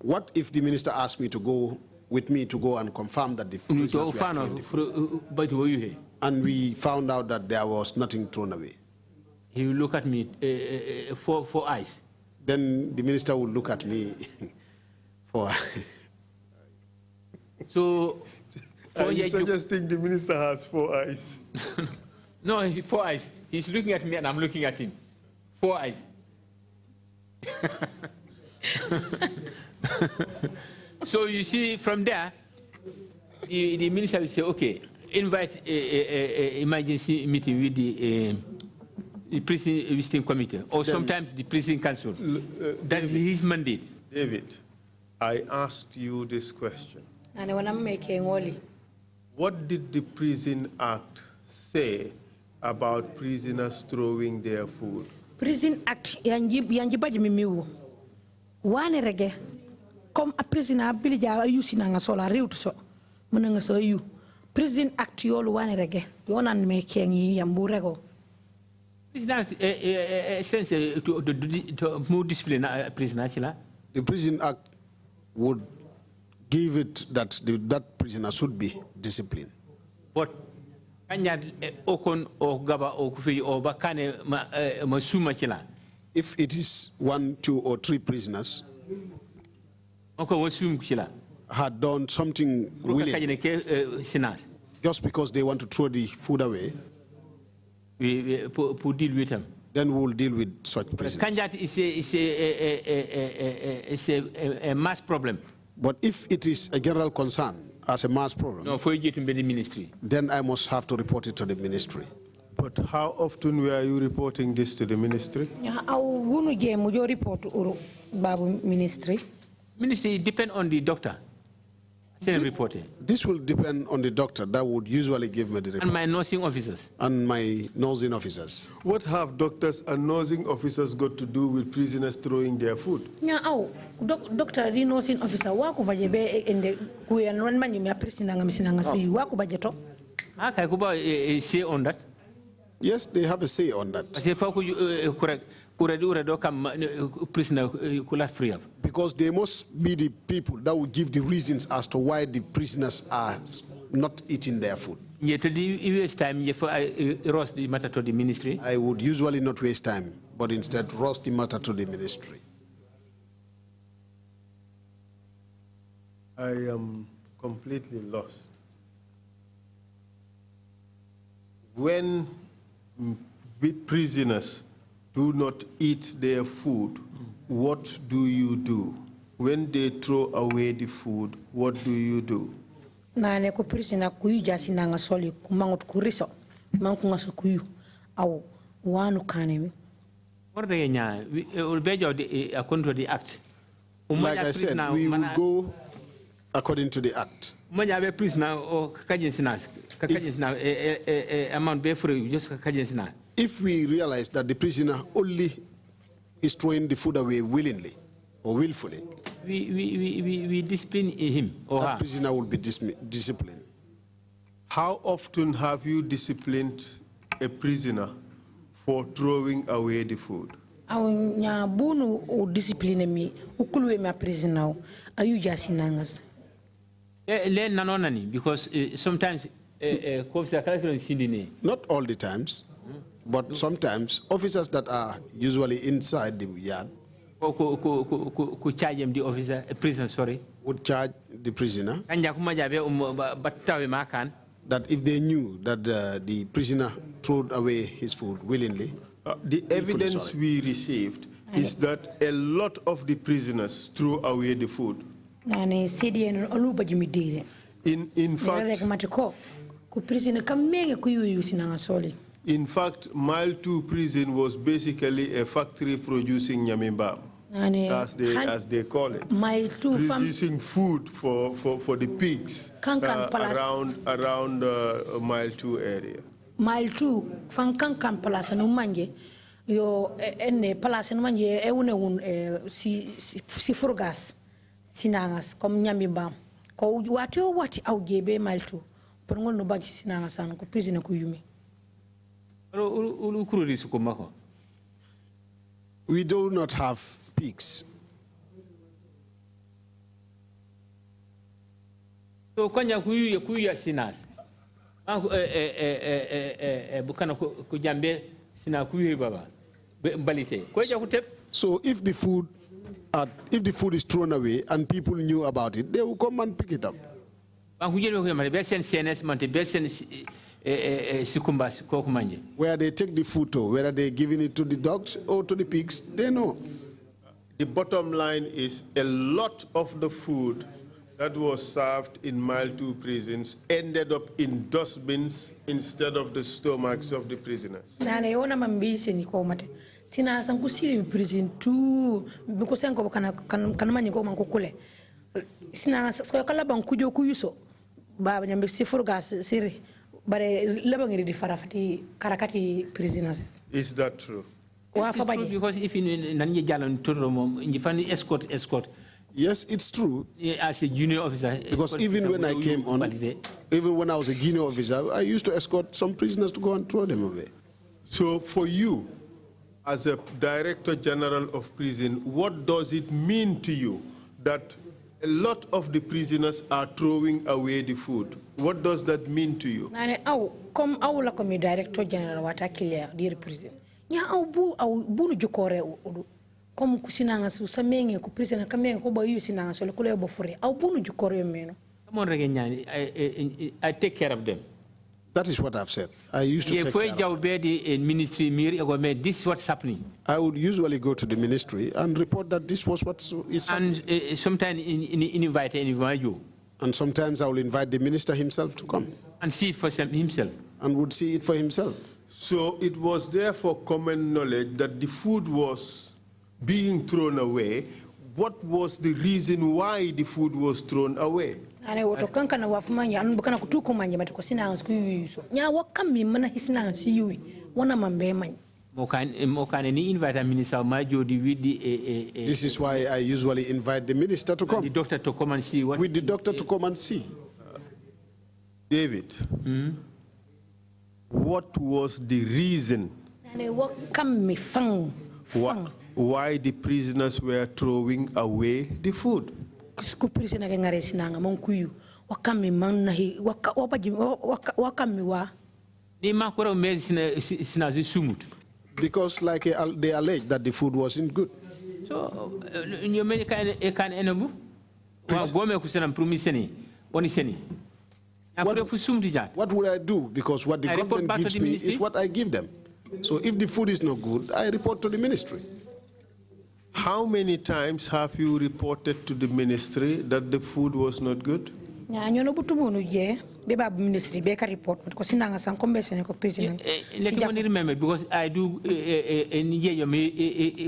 What if the minister asked me to go with me to go and confirm that the prisoners were thrown the food? And we found out that there was nothing thrown away. He will look at me for eyes. Then the minister will look at me for So, are you suggesting the minister has 4 eyes? No, 4 eyes. He's looking at me and I'm looking at him. 4 eyes. So you see, from there, the minister will say, okay, invite a emergency meeting with the prison visiting committee, or sometimes the prison council. That's his mandate. David, I asked you this question. What did the Prison Act say about prisoners throwing their food? Prison Act yanji baji mimiwo. Wane rege comme a prisoner bilija ayusi na ngasola rewtu so munanga so yu. Prison Act yolu wane rege yonan me kenyi yambu rego. Prison Act sense to more discipline prisoners. The Prison Act would give it that that prisoner should be disciplined. But if it is 1, 2, or 3 prisoners had done something willingly, just because they want to throw the food away, we deal with them. Then we will deal with such prisoners. Kanjat is a mass problem. But if it is a general concern as a mass problem, no, for you to be the ministry, then I must have to report it to the ministry. But how often were you reporting this to the ministry? Ministry depend on the doctor. This will depend on the doctor that would usually give me the report. And my nursing officers. And my nursing officers. What have doctors and nursing officers got to do with prisoners throwing their food? Doctor, the nursing officer, waku vajebe ende kuya nwanman yumi prisoner ngamisinanga siyu waku bajeto. Say on that. Yes, they have a say on that. Because they must be the people that will give the reasons as to why the prisoners are not eating their food. I would usually not waste time, but instead roast the matter to the ministry. I am completely lost. When prisoners do not eat their food, what do you do? When they throw away the food, what do you do? Nane ko prisoner kuyu jasi nanga soli kumangot kuriso manku ngaso kuyu au wanu kanemi. What are nya will be according to the act. Like I said, we will go according to the act. Manya prisoner or kajensinas amount be free just kajensinas. If we realize that the prisoner only is throwing the food away willingly or willfully, we discipline him or that her. Prisoner will be disciplined. How often have you disciplined a prisoner for throwing away the food? Nya bunu o discipline mi ukuluwe ma prisoner ayu jasi nangas. Because sometimes not all the times, but sometimes officers that are usually inside the yard could charge him the officer, a prisoner, sorry, would charge the prisoner that if they knew that the prisoner threw away his food willingly. The evidence we received is that a lot of the prisoners threw away the food. In fact, Mile 2 prison was basically a factory producing nyamimba. as they call it, producing food for the pigs around Mile 2 area. Mile 2, fan kan palace no manje, yo ene palace no manje si furgas sinangas comme nyambi mbam ko wati au gebe Mile 2 pour ngol no baji sinangas an ko prisoner ko yumi. We do not have pigs. So kanya kuya sinas. Bukana kujambe sina kuya baba. Balite. So if the food is thrown away and people knew about it, they will come and pick it up. Where they take the food to, whether they're giving it to the dogs or to the pigs, they know. The bottom line is a lot of the food that was served in Mile 2 prisons ended up in dustbins instead of the stomachs of the prisoners. Sina san kusili prison tu because senko kana mani ko man ko kule sina ko kala ban kujo kuyuso baba nyambe sifur gas siri bare labangiri di farafati karakati prisoners. Is that true? It's true because if in nanje jalan turo mom fani escort. Yes, it's true. As a junior officer. Because even when I came on, even when I was a junior officer, I used to escort some prisoners to go and throw them away. So for you, as a Director General of Prison, what does it mean to you that a lot of the prisoners are throwing away the food? What does that mean to you? Comme la comme Director General wata kilia di prison. Nya bu no jokore comme kusinanga su samenge ku prison kamenge ko ba yu sinanga so ko le bo fure bu no jokore meno. Come on reganyani I take care of them. That is what I've said. I used to take care of them. Ministry, this is what's happening. I would usually go to the ministry and report that this was what is happening. And sometimes invite you. And sometimes I will invite the minister himself to come. And see it for himself. And would see it for himself. So it was therefore common knowledge that the food was being thrown away. What was the reason why the food was thrown away? Ane woto kankana wafumanya anu bukana kutuko manje matiko sina ansku yuso nya wakami mana hisina ansi yui wana mambe manje mokane ni invite minister majo di widi This is why I usually invite the minister to come. The doctor to come and see what with the doctor to come and see. David, what was the reason ane wakami fang why the prisoners were throwing away the food? Because like they allege that the food wasn't good. So you make can enable what would I do? Because what the government gives me is what I give them. So if the food is not good, I report to the ministry. How many times have you reported to the ministry that the food was not good? Let me remember because I do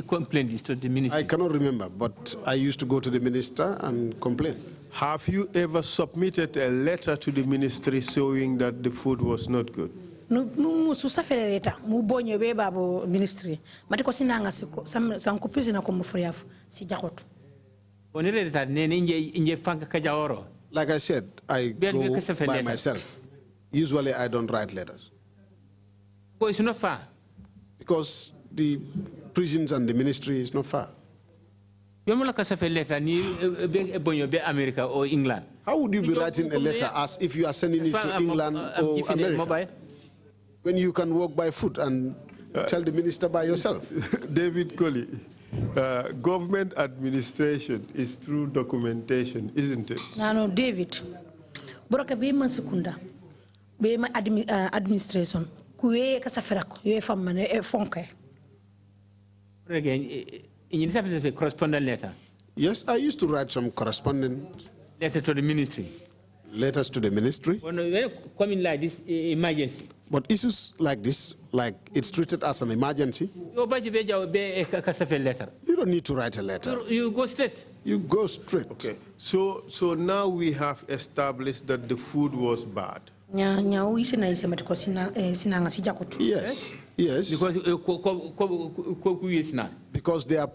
complaints to the ministry. I cannot remember, but I used to go to the minister and complain. Have you ever submitted a letter to the ministry showing that the food was not good? No, susafereta mu bonyo be babo ministry mati ko sinanga siko sam ko president ko mo friaf si jaxotu onere ne inje fanka kajaworo. Like I said, I go by myself. Usually I don't write letters. Well, it's not far. Because the prisons and the ministry is not far. Letter ni bonyo be America or England. How would you be writing a letter as if you are sending it to England or America? When you can walk by foot and tell the minister by yourself. David Colley, government administration is through documentation, isn't it? No, David. Broka be man sekunda. Be ma administration. Kuwe kasaferako. Ye famane e fonke. Again, in the correspondent letter. Yes, I used to write some correspondent letter to the ministry. Letters to the ministry. When coming like this emergency. But issues like this, like it's treated as an emergency, you don't need to write a letter. You go straight. You go straight. Okay. So now we have established that the food was bad. Yes. Yes. Because they are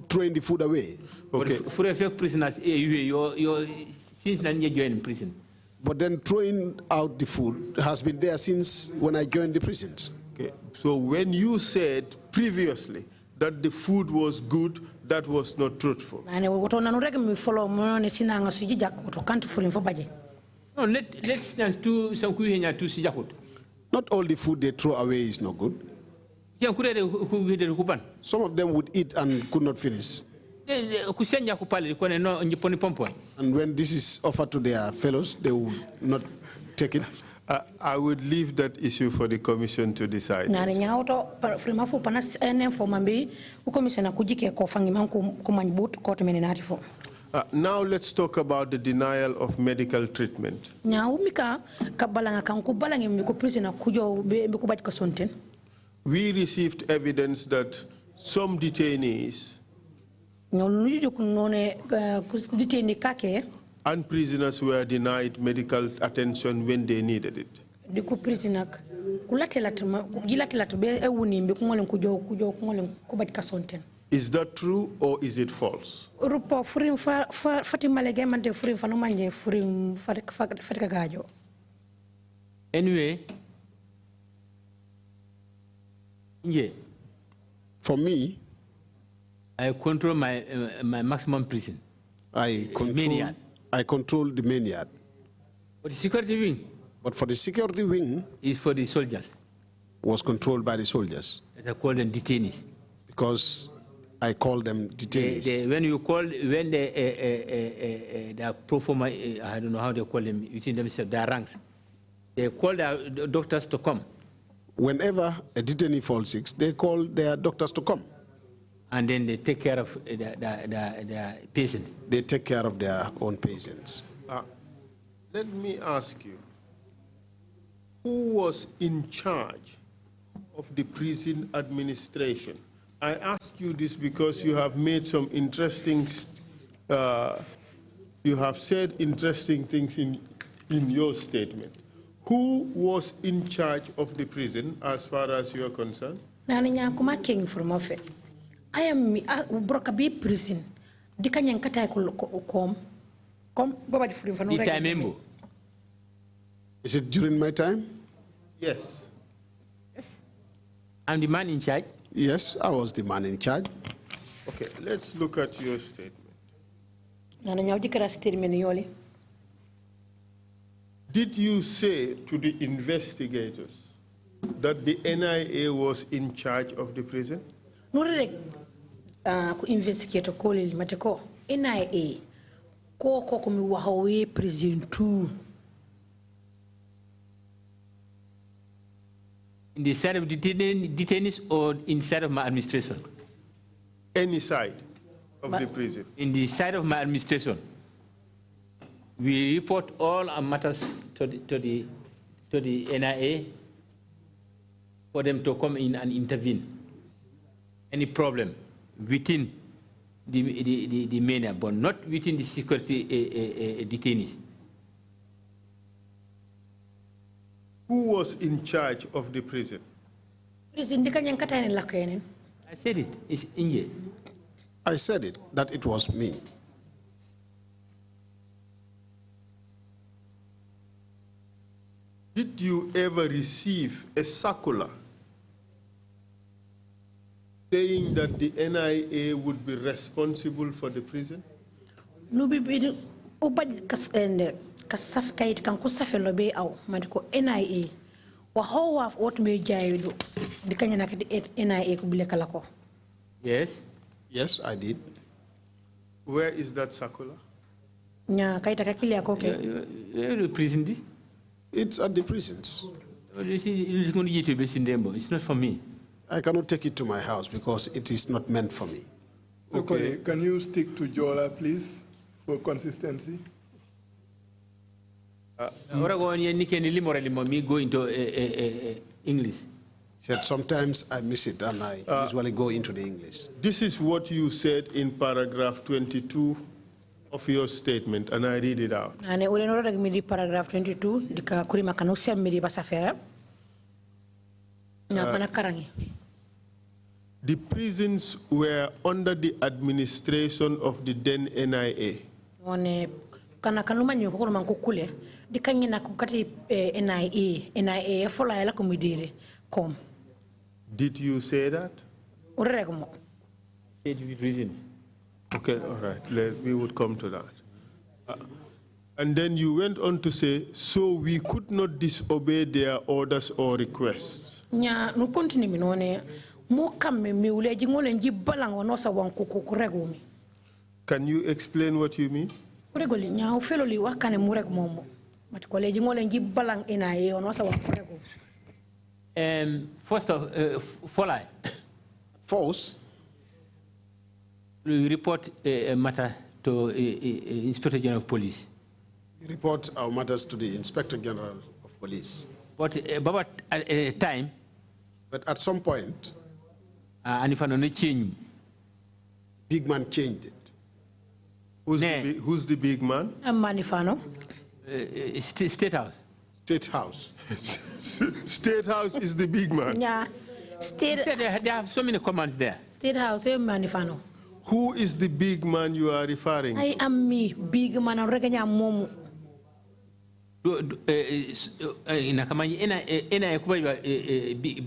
throwing the food away. Okay. For prisoners, since you joined prison. But then throwing out the food has been there since when I joined the prisons. Okay. So when you said previously that the food was good, that was not truthful. No, let's do some Not all the food they throw away is not good. Some of them would eat and could not finish. And when this is offered to their fellows, they will not take it. I would leave that issue for the commission to decide. Now let's talk about the denial of medical treatment. We received evidence that some detainees and prisoners were denied medical attention when they needed it. Is that true or is it false? Anyway, yeah. For me, I control my maximum prison. I control the main yard. For the security wing. But for the security wing, is for the soldiers. Was controlled by the soldiers. As I call them detainees. Because I call them detainees. When they are pro forma, I don't know how they call them within themselves, their ranks. They call their doctors to come. Whenever a detainee falls sick, they call their doctors to come. And then they take care of their patients. They take care of their own patients. Let me ask you, who was in charge of the prison administration? I ask you this because you have made some interesting, you have said interesting things in your statement. Who was in charge of the prison as far as you are concerned? I am broke be prison. The time. Is it during my time? Yes. Yes. I'm the man in charge. Yes, I was the man in charge. Okay, let's look at your statement. Did you say to the investigators that the NIA was in charge of the prison? No, investigator Colley mateko NIA ko mi wahawe prison 2. In the side of detainees or inside of my administration? Any side of the prison. In the side of my administration, we report all our matters to the NIA for them to come in and intervene. Any problem within the main, but not within the security detainees. Who was in charge of the prison? I said it. It's Inge. I said it, that it was me. Did you ever receive a circular saying that the NIA would be responsible for the prison? No, be kasaf kayit kan kusafelo be aw madiko NIA wa how of what me jaydo di kanya nak di NIA ko bile kala ko. Yes. Yes, I did. Where is that circular? Nya kayita ka kilia ko ke. Prison di? It's at the prisons. It's not for me. I cannot take it to my house because it is not meant for me. Okay, can you stick to Jola, please, for consistency? Go into English. Said sometimes I miss it and I usually go into the English. This is what you said in paragraph 22 of your statement, and I read it out. Paragraph 22, the prisons were under the administration of the then NIA. Did you say that? Said reasons. Okay, all right. We would come to that. And then you went on to say, so we could not disobey their orders or requests. Can you explain what you mean? First of all, False. We report a matter to Inspector General of Police. We report our matters to the Inspector General of Police. But about a time. But at some point, and if I don't change, big man changed it. Who's the big man? Manifano. State House. State House. State House is the big man. Yeah. State. They have so many commands there. State House, Manifano. Who is the big man you are referring to? I am me, big man. I'm reganya momu.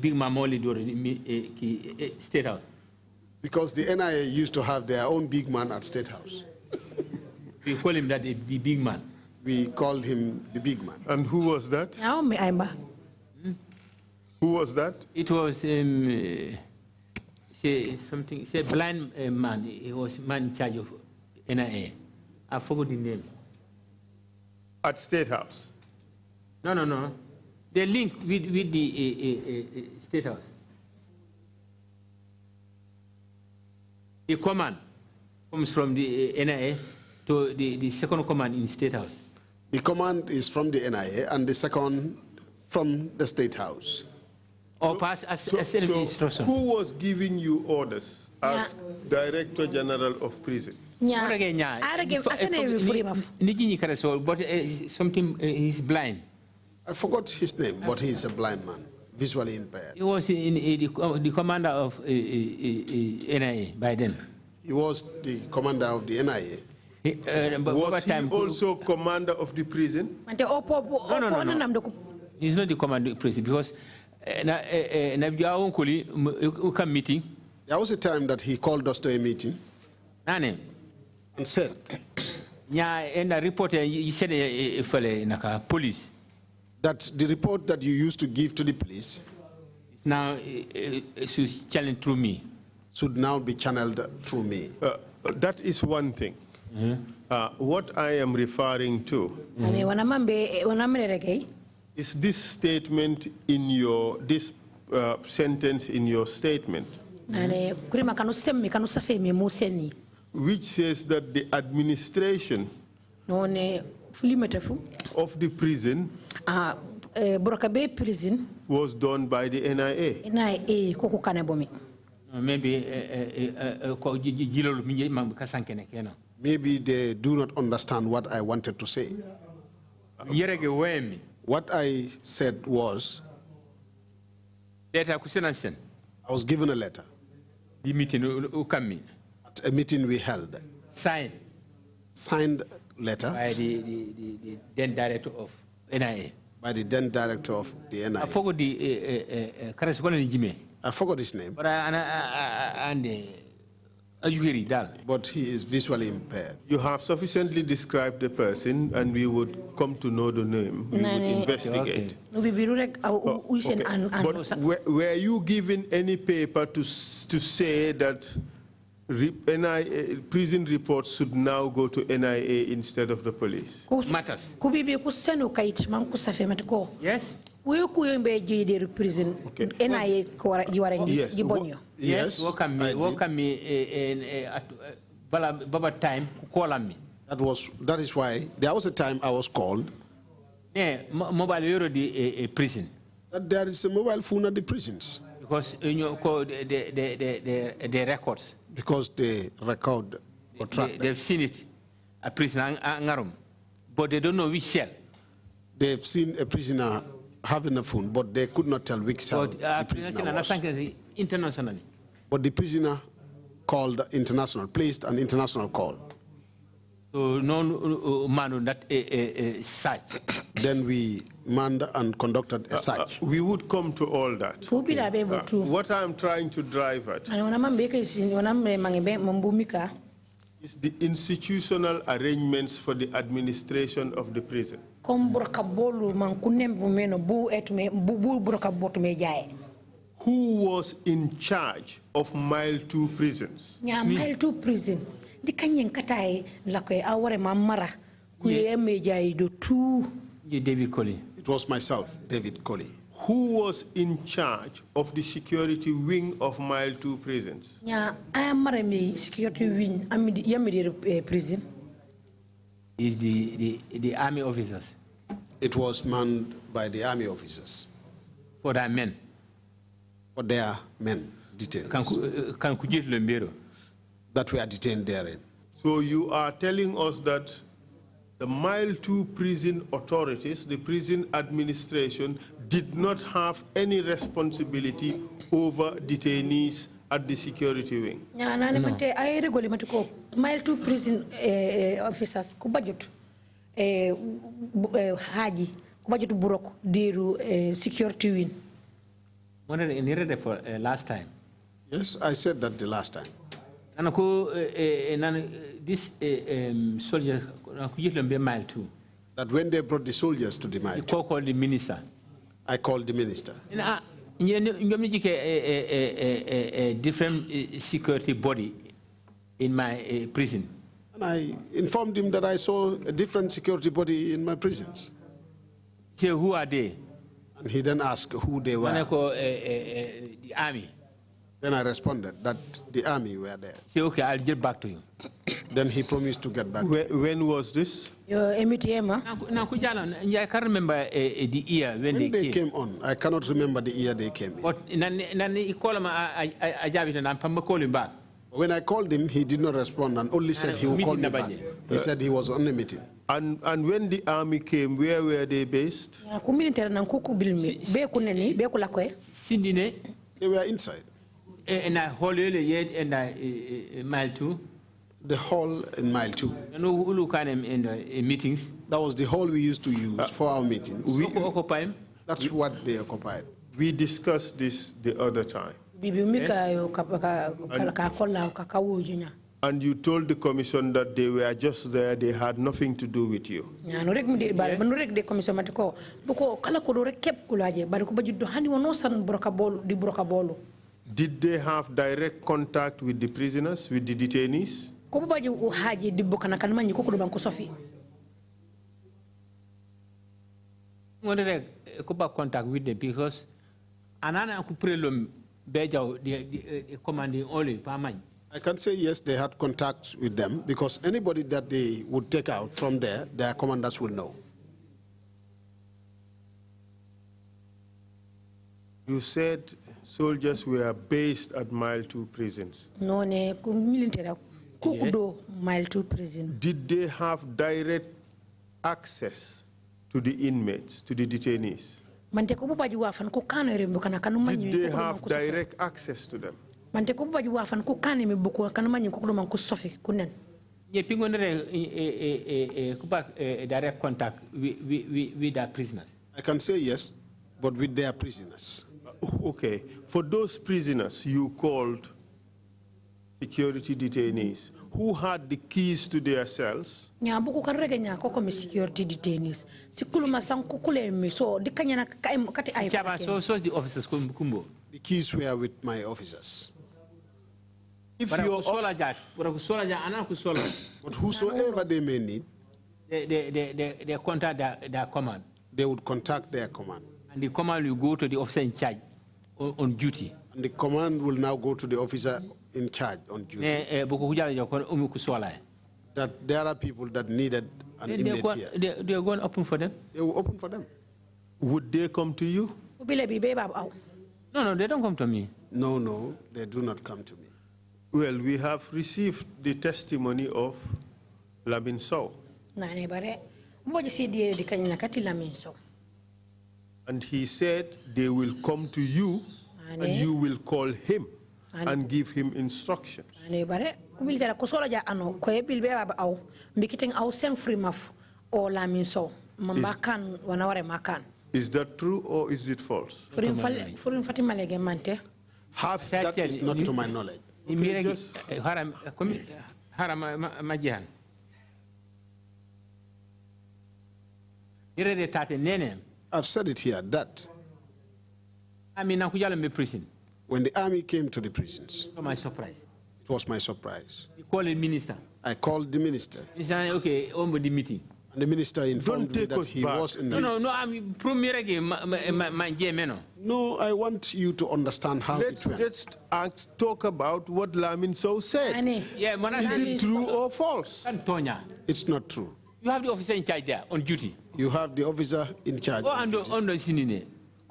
Big man only do State House. Because the NIA used to have their own big man at State House. We call him that the big man. We called him the big man. And who was that? Who was that? It was say blind man. He was man in charge of NIA. I forgot the name. At State House? No. They link with the State House. The command comes from the NIA to the second command in State House. The command is from the NIA and the second from the State House. Or pass as instruction. Who was giving you orders as Director General of Prison? But something he's blind. I forgot his name, but he's a blind man, visually impaired. He was in the commander of NIA by then. He was the commander of the NIA. Was he also commander of the prison? No. He's not the commander of the prison because meeting. There was a time that he called us to a meeting and said, and the report he said police. That the report that you used to give to the police now channeled through me. Should now be channeled through me. That is one thing. What I am referring to is this statement in your, this sentence in your statement, which says that the administration of the prison was done by the NIA. Maybe they do not understand what I wanted to say. What I said was, I was given a letter at a meeting we held. Signed letter by the then director of NIA. By the then director of the NIA. I forgot his name. But he is visually impaired. You have sufficiently described the person, and we would come to know the name. We would investigate. Okay. But were you given any paper to say that prison reports should now go to NIA instead of the police? Matters. Yes. Prison NIA yes. Welcome me Baba time call me. That is why there was a time I was called. Yeah, mobile euro the prison. That there is a mobile phone at the prisons. Because the records. Because they record or track. They've seen it, a prisoner ngarum, but they don't know which cell. They've seen a prisoner having a phone, but they could not tell which cell the prisoner was. Internationally. But the prisoner called international, placed an international call. So no man that search. Then we manned and conducted a search. We would come to all that. What I'm trying to drive at is the institutional arrangements for the administration of the prison. Who was in charge of Mile 2 prisons? Yeah, Mile 2 prison. The Kenyan Katai, like our mamara, David Colley. It was myself, David Colley. Who was in charge of the security wing of Mile 2 prisons? Yeah, I am a security wing. I'm the prison. Is the army officers? It was manned by the army officers. For their men? For their men detained. That were detained therein. So you are telling us that the Mile 2 prison authorities, the prison administration, did not have any responsibility over detainees at the security wing? No. I regulate Mile 2 prison officers, kubajut haji, kubajut burok diru security wing. For last time. Yes, I said that the last time. This soldier, Mile 2. That when they brought the soldiers to the Mile 2. You called the minister. I called the minister. You a different security body in my prison. And I informed him that I saw a different security body in my prisons. So who are they? And he then asked who they were. The army. Then I responded that the army were there. Say, okay, I'll get back to you. Then he promised to get back. When was this? I can't remember the year when they came on. I cannot remember the year they came in. But when I called him, he did not respond and only said he would call me back. He said he was on a meeting. And when the army came, where were they based? They were inside. And I hold and Mile 2. The hall in Mile 2. In meetings. That was the hall we used to use for our meetings. That's what they occupied. We discussed this the other time. And you told the commission that they were just there, they had nothing to do with you. Did they have direct contact with the prisoners, with the detainees? Contact with them because I can say yes, they had contact with them because anybody that they would take out from there, their commanders will know. You said soldiers were based at Mile 2 prisons. No, military. Mile 2 prison. Did they have direct access to the inmates, to the detainees? Did they have direct access to them? Direct contact with their prisoners. I can say yes, but with their prisoners. Okay. For those prisoners you called security detainees, who had the keys to their cells? Security detainees. So the officers kumbo. The keys were with my officers. If but whosoever they may need, they contact their command. They would contact their command. And the command will go to the officer in charge on duty. And the command will now go to the officer in charge on duty. That there are people that needed an inmate here. They are going to open for them. They will open for them. Would they come to you? No, they don't come to me. No, they do not come to me. Well, we have received the testimony of Lamin Sow. And he said they will come to you and you will call him and give him instructions. Is that true or is it false? Half that is not to my knowledge. Okay, just I've said it here that when the army came to the prisons, it was my surprise. You call the minister. I called the minister. He said, okay, on the meeting. And the minister informed me that he was in the... No, I want you to understand how it went. Let's talk about what Lamin Sow said. Is it true or false? It's not true. You have the officer in charge there, on duty. You have the officer in charge.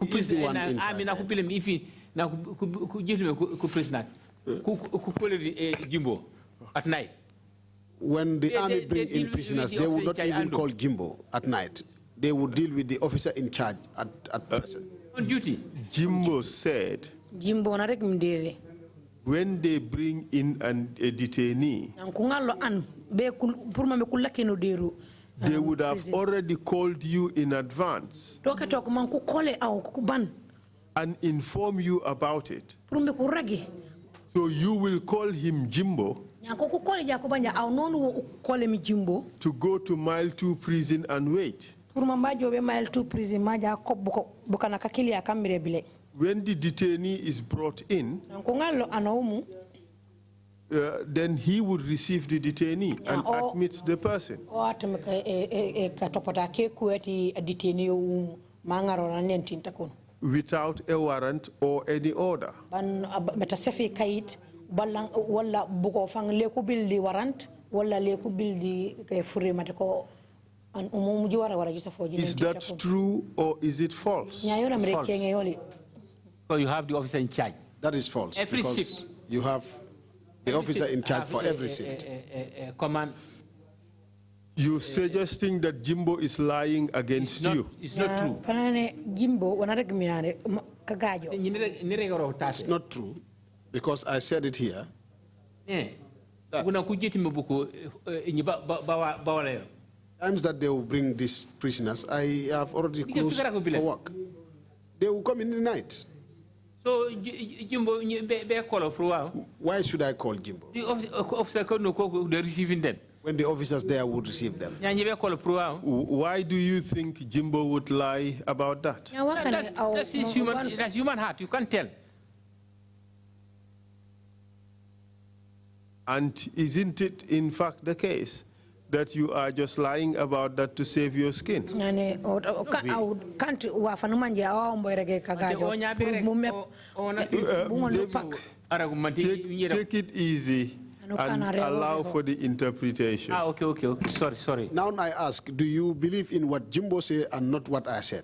He's the one inside at night. When the army bring in prisoners, they would not even call Jimbo at night. They would deal with the officer in charge at present. On duty. Jimbo said when they bring in a detainee, they would have already called you in advance and inform you about it. So you will call him Jimbo to go to Mile 2 prison and wait. When the detainee is brought in, then he would receive the detainee and admit the person. Without a warrant or any order. Is that true or is it false? False. So you have the officer in charge. That is false. Every shift. You have the officer in charge for every shift. Command. You're suggesting that Jimbo is lying against you. It's not true. It's not true, because I said it here. Times that they will bring these prisoners, I have already closed for work. They will come in the night. So Jimbo, why should I call Jimbo? The officer they're receiving them. When the officers there would receive them. Why do you think Jimbo would lie about that? That's human heart. You can't tell. And isn't it in fact the case that you are just lying about that to save your skin? Take it easy and allow for the interpretation. Okay. Sorry. Now I ask, do you believe in what Jimbo said and not what I said?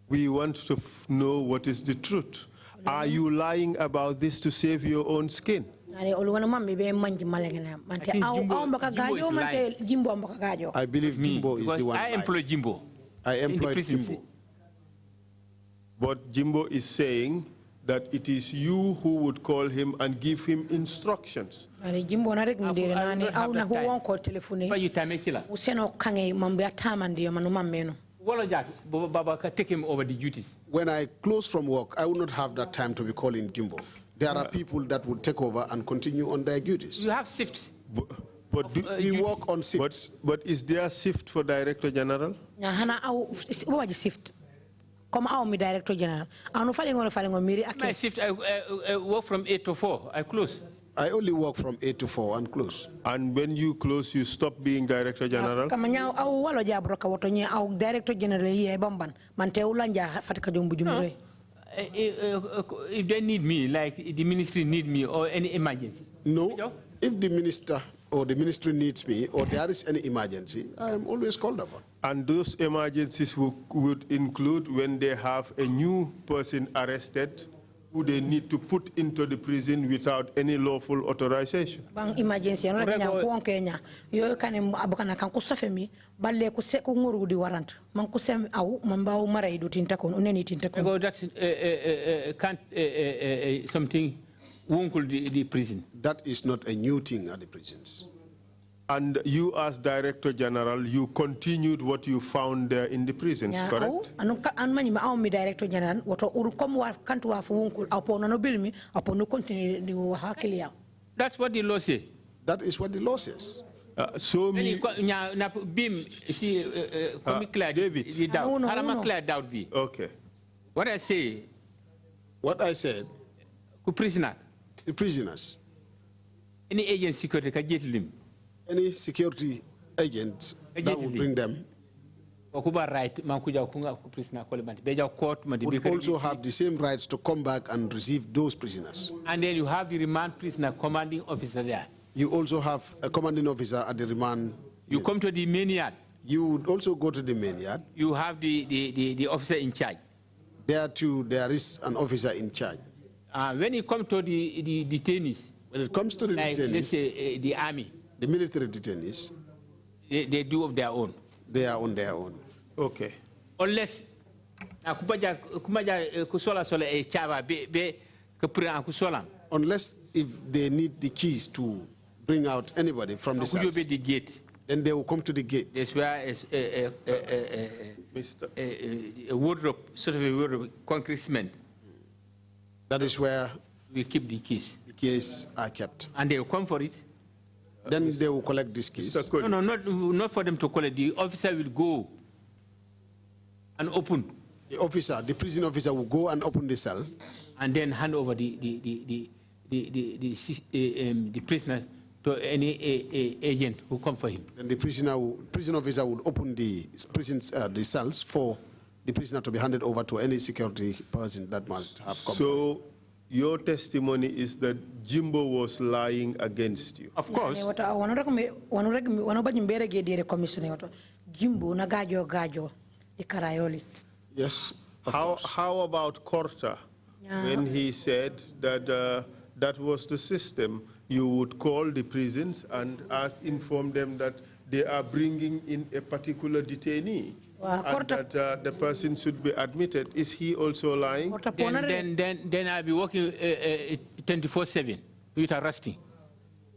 We want to know what is the truth. Are you lying about this to save your own skin? I believe Jimbo is the one. I employ Jimbo. I employed Jimbo. But Jimbo is saying that it is you who would call him and give him instructions. Take him over the duties. When I close from work, I will not have that time to be calling Jimbo. There are people that would take over and continue on their duties. You have shifts. But we work on shifts. But is there a shift for Director General? Director General. My shift, I work from 8 to 4. I close. I only work from 8 to 4 and close. And when you close, you stop being Director General? Director General if they need me, like the ministry need me or any emergency. No. If the minister or the ministry needs me, or there is any emergency, I am always called upon. And those emergencies would include when they have a new person arrested who they need to put into the prison without any lawful authorization. Bang emergency no kanya ko Kenya yo kanem abukana kan ko sofemi balle ko se ko nguru di warrant man ko sem aw man baw maray do tinta kon oneni tinta kon. Because that's something won't the prison. That is not a new thing at the prisons. And you, as Director General, you continued what you found there in the prisons, correct? An mani ma mi Director General woto uru kom wa kantu wa funkul apo no bilmi apo no continue di wa hakilia. That's what the law says. That is what the law says. So me na bim si clear David. the doubt. Harama clear doubt be. Okay. What I say. What I said. Ku prisoner. The prisoners. Any agent security ka jetlim. Any security agents that will bring them would also have the same rights to come back and receive those prisoners. And then you have the remand prisoner commanding officer there. You also have a commanding officer at the remand. You come to the main yard. You would also go to the main yard. You have the officer in charge. There too, there is an officer in charge. When you come to the detainees, when it comes to the detainees, let's say the army, the military detainees, they do of their own. They are on their own. Okay. Unless unless if they need the keys to bring out anybody from the cells, then they will come to the gate. That's where a wardrobe, sort of a wardrobe, concrete cement. That is where we keep the keys. The keys are kept. And they will come for it. Then they will collect these keys. No, not for them to collect. The officer will go and open. The prison officer will go and open the cell. And then hand over the prisoner to any agent who come for him. And the prison officer would open the cells for the prisoner to be handed over to any security person that might have come. So your testimony is that Jimbo was lying against you. Of course. Yes. How about Korta? When he said that that was the system, you would call the prisons and inform them that they are bringing in a particular detainee and that the person should be admitted. Is he also lying? Then I'll be working 24/7 with arresting.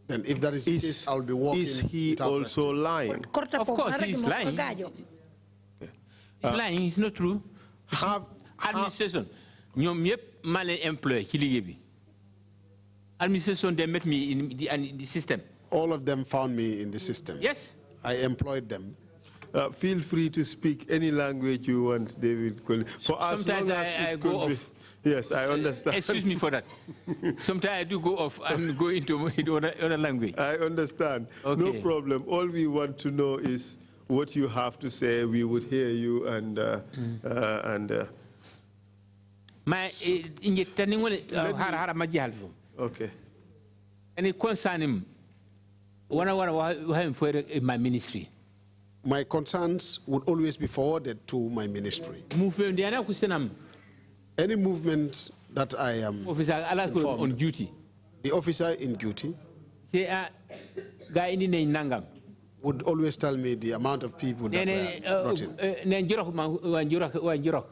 Then if that is the case, I'll be working. Is he also lying? Of course, he's lying. He's lying. It's not true. Administration, ñom yep mal employé ci liggéey bi. Administration, they met me in the system. All of them found me in the system. Yes. I employed them. Feel free to speak any language you want, David Colley. Sometimes I go off. Yes, I understand. Excuse me for that. Sometimes I do go off and go into other language. I understand. Okay. No problem. All we want to know is what you have to say. We would hear you and my okay. Any concerning my ministry. My concerns would always be forwarded to my ministry. Any movement that I am informed, on duty, the officer in duty would always tell me the amount of people that were brought in.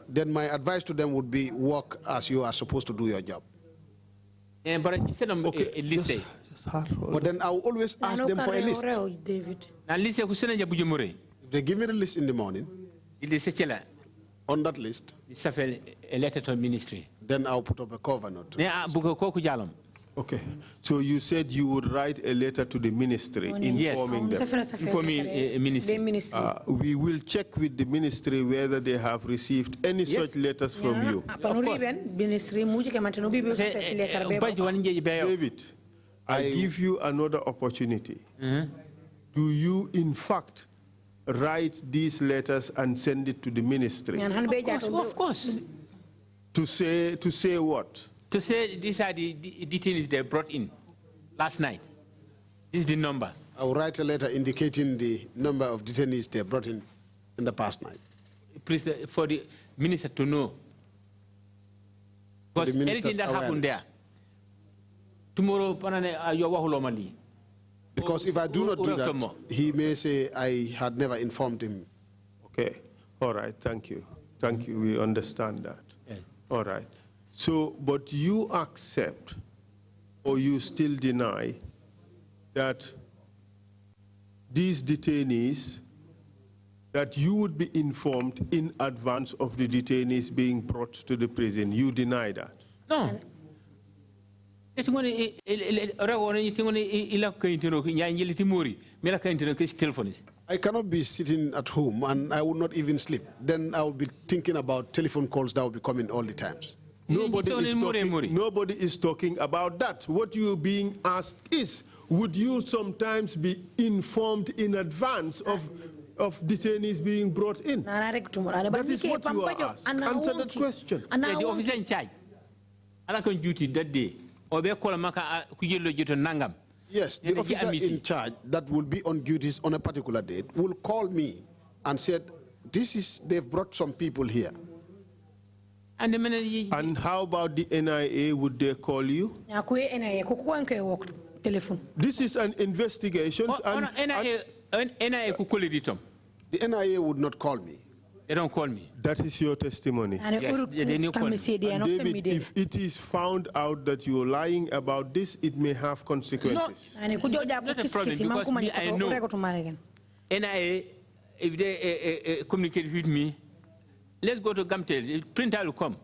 Then my advice to them would be, work as you are supposed to do your job. Okay. But then I will always ask them for a list. If they give me the list in the morning, on that list, a letter to the ministry. Then I'll put up a cover note. Okay. So you said you would write a letter to the ministry informing them. Informing ministry. We will check with the ministry whether they have received any such letters from you. David, I give you another opportunity. Do you, in fact, write these letters and send it to the ministry? Of course. To say what? To say these are the detainees they brought in last night. This is the number. I will write a letter indicating the number of detainees they brought in the past night. Please, for the minister to know. Because anything that happened there, tomorrow, because if I do not do that, he may say I had never informed him. Okay. All right. Thank you. Thank you. We understand that. Yeah. All right. So, but you accept or you still deny that these detainees, that you would be informed in advance of the detainees being brought to the prison. You deny that? No. I cannot be sitting at home and I will not even sleep. Then I will be thinking about telephone calls that will be coming all the times. Nobody is talking about that. What you're being asked is, would you sometimes be informed in advance of detainees being brought in? That is what you are asked. Answer that question. The officer in charge, on duty that day, or be call nangam. Yes, the officer in charge that will be on duties on a particular date will call me and said, they've brought some people here. And how about the NIA? Would they call you? This is an investigation. The NIA would not call me. They don't call me. That is your testimony. Yes, they didn't call me. David, if it is found out that you're lying about this, it may have consequences. No, not a problem, because I know NIA, if they communicate with me, let's go to Gamtel. Printer will come.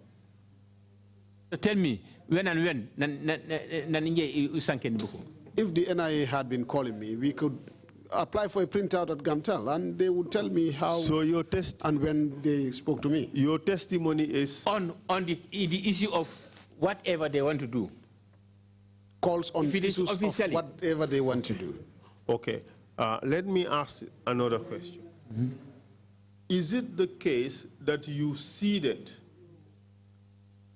So tell me when and when. If the NIA had been calling me, we could apply for a printout at Gamtel, and they would tell me how and when they spoke to me. Your testimony is on the issue of whatever they want to do. Calls on issues of whatever they want to do. Okay. Let me ask another question. Mm-hmm. Is it the case that you ceded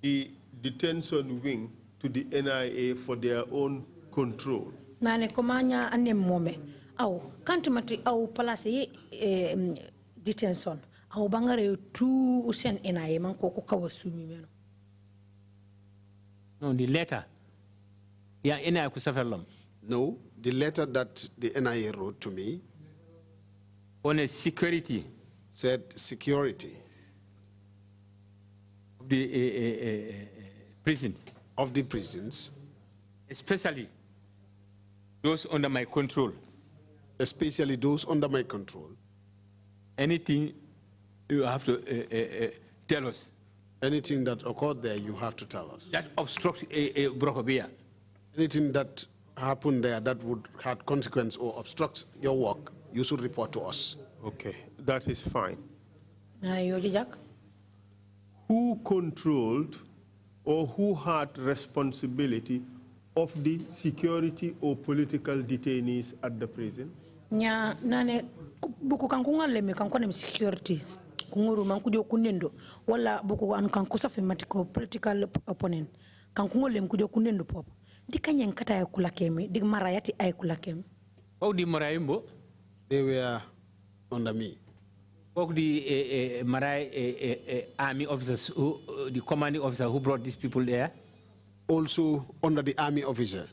the detention wing to the NIA for their own control? Nane komanya ane mome. Au kantumati au palasi detention. Au bangare tu usen NIA man koko kawasumi meno. No, the letter. Yeah, NIA kusafelom. No, the letter that the NIA wrote to me on a security said security of the prisons. Of the prisons. Especially those under my control. Especially those under my control. Anything you have to tell us. Anything that occurred there, you have to tell us. That obstructs a Brokobia. Anything that happened there that would have consequence or obstructs your work, you should report to us. Okay, that is fine. Who controlled or who had responsibility of the security or political detainees at the prison? Nya nane buku kankunga leme kankone security kunguru mankujo kunendo wala buku anu kankusafi matiko political opponent kankungo lem kujo kunendo pop dikanya nkata ya kulakemi dik marayati ay kulakemi. Oh, di marayimbo? They were under me. Oh, the Marai army officers, the commanding officer who brought these people there? Also under the army officer,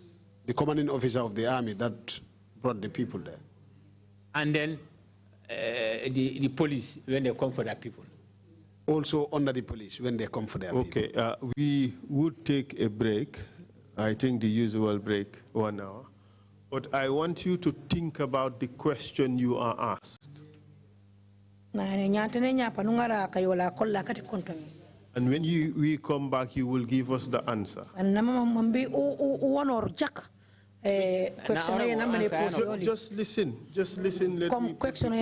the commanding officer of the army that brought the people there. And then the police when they come for their people? Also under the police when they come for their people. Okay, we would take a break. I think the usual break, 1 hour. But I want you to think about the question you are asked. And when we come back, you will give us the answer. Just listen. Just listen. Let me question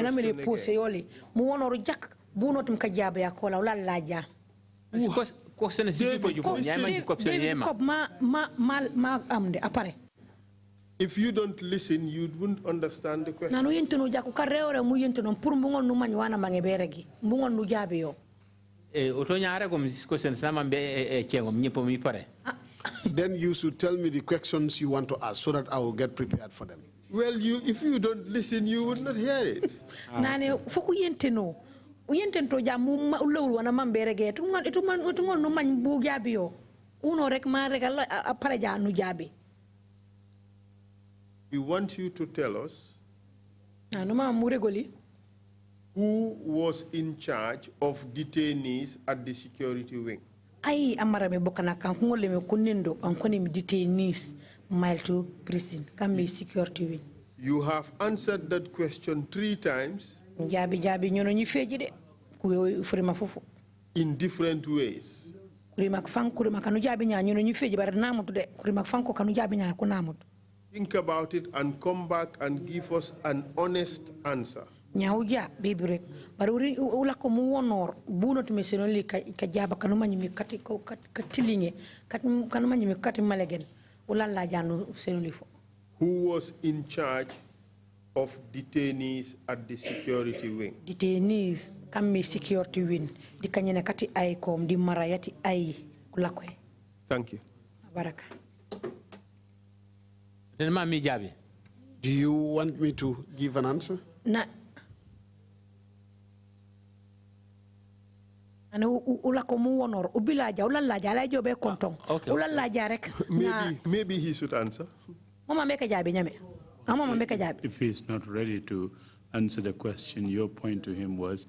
if you don't listen, you wouldn't understand the question. Then you should tell me the questions you want to ask so that I will get prepared for them. Well, if you don't listen, you would not hear it. Nane foku yente no. Uyente to jamu ulul wana mamberege. Tungon no man bu jabio. Uno rek ma regala apareja nu jabi. We want you to tell us who was in charge of detainees at the security wing. Ai amara me bokana kan ngole me kunendo an koni mi detainees mile to prison kam security wing. You have answered that question 3 times. Jabi ñono ñi feji de ku furima fofu in different ways. Kurima kanu jabi nya ñono ñi feji bar namutu de kurima fanko kanu jabi nya ko namutu. Think about it and come back and give us an honest answer. Nyauja baby rek bar ula ko mu wonor bunot me seno li ka jaba kanu manyi mi kati ko katilinge kanu manyi mi kati malegen ula la janu seno li fo. Who was in charge of detainees at the security wing? Detainees kam security wing di kanyene kati ay kom di marayati ay kulakoy. Thank you. Baraka. Do you want me to give an answer? Na ana ula ko mu wonor ubilaja ula laja la jobe kontong ula laja rek maybe he should answer. Mama meka jabe nyame mama meka jabe. If he's not ready to answer the question, your point to him was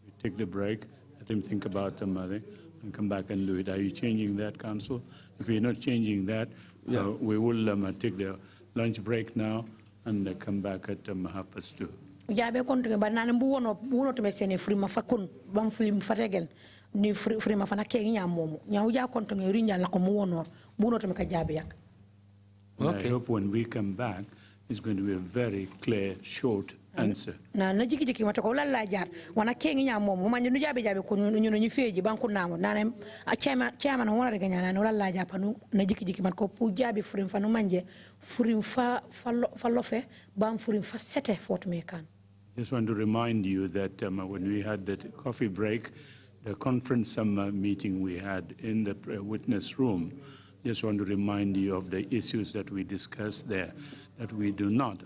we take the break, let him think about the money and come back and do it. Are you changing that, Council? If you're not changing that, we will take the lunch break now and come back at 2:30. Jabe kontu ba nan bu wono to mesene frima fakun bam film fategen ni frima fana ke nyamomo nyaaw ja kontu ngi rinya la ko mu wono bu no to me ka jabe yak. Okay. I hope when we come back it's going to be a very clear short answer. Na jiki mata ko la jaar wana ke nyamomo man ñu jabe ko ñu feji banku namo nanem chairman wona rega nyana no la ja panu na jiki man ko pu jabe frima fanu manje frima fa lofe bam frima fa sete fort me kan. Just want to remind you that when we had that coffee break, the conference meeting we had in the witness room, just want to remind you of the issues that we discussed there, that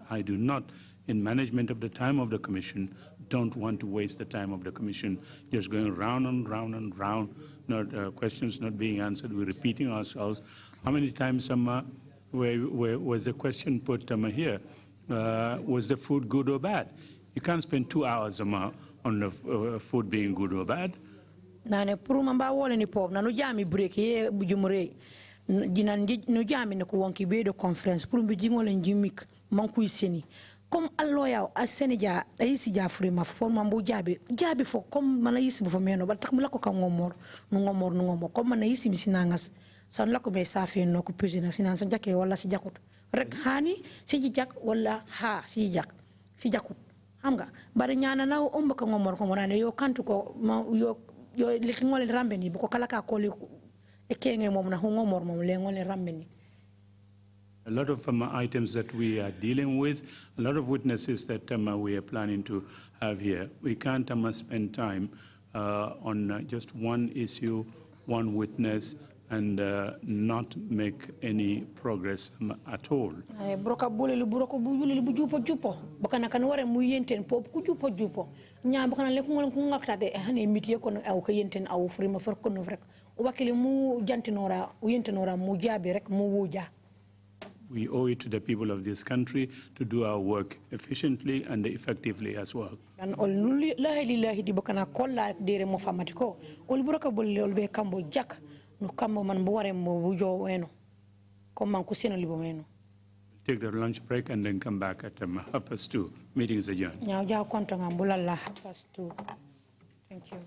I do not, in management of the time of the commission, don't want to waste the time of the commission, just going round and round and round, not questions not being answered, we're repeating ourselves. How many times where was the question put here? Was the food good or bad? You can't spend 2 hours on the food being good or bad. Nane puruma mba wole ni pop na no jami break ye bujumure jinan no jami ne ko wonki be do conference pour mbi jingol en jimik manku seni comme allo yaw a senija ay si jafrima fo mambo jabe fo comme mana yisi bu fa meno ba tax mu la ko kam ngomor comme mana yisi mi sinangas san la ko be safi no ko pisina sinan san jakke wala si jakut rek hani si jak wala ha si jakut xam nga bari ñana na omba ko ngomor ko monane yo kantu ko yo le ngol rambeni bu ko kala ka ko e kenge mom na ngomor mom le ngol rambeni. A lot of items that we are dealing with, a lot of witnesses that we are planning to have here. We can't spend time on just one issue, one witness, and not make any progress at all. Broka bulelu broko bulelu bujupo jupo bakana kan ware mu yenten pop ku jupo nya bakana le ko ngakta de hane mitiye ko aw ko yenten aw frima for ko no rek o wakile mu jantinora o yentenora mu jabi rek mu wuja. We owe it to the people of this country to do our work efficiently and effectively as well. And all la ilaha di bakana kolla dere mo famati ko ol broka bulelu be kambo jak no kambo man bo ware mo wujo weno ko man ko seno libo meno. Take the lunch break and then come back at 2:30. Meeting is adjourned. Nyaaw ja konto ngam bulalla 2:30. Thank you.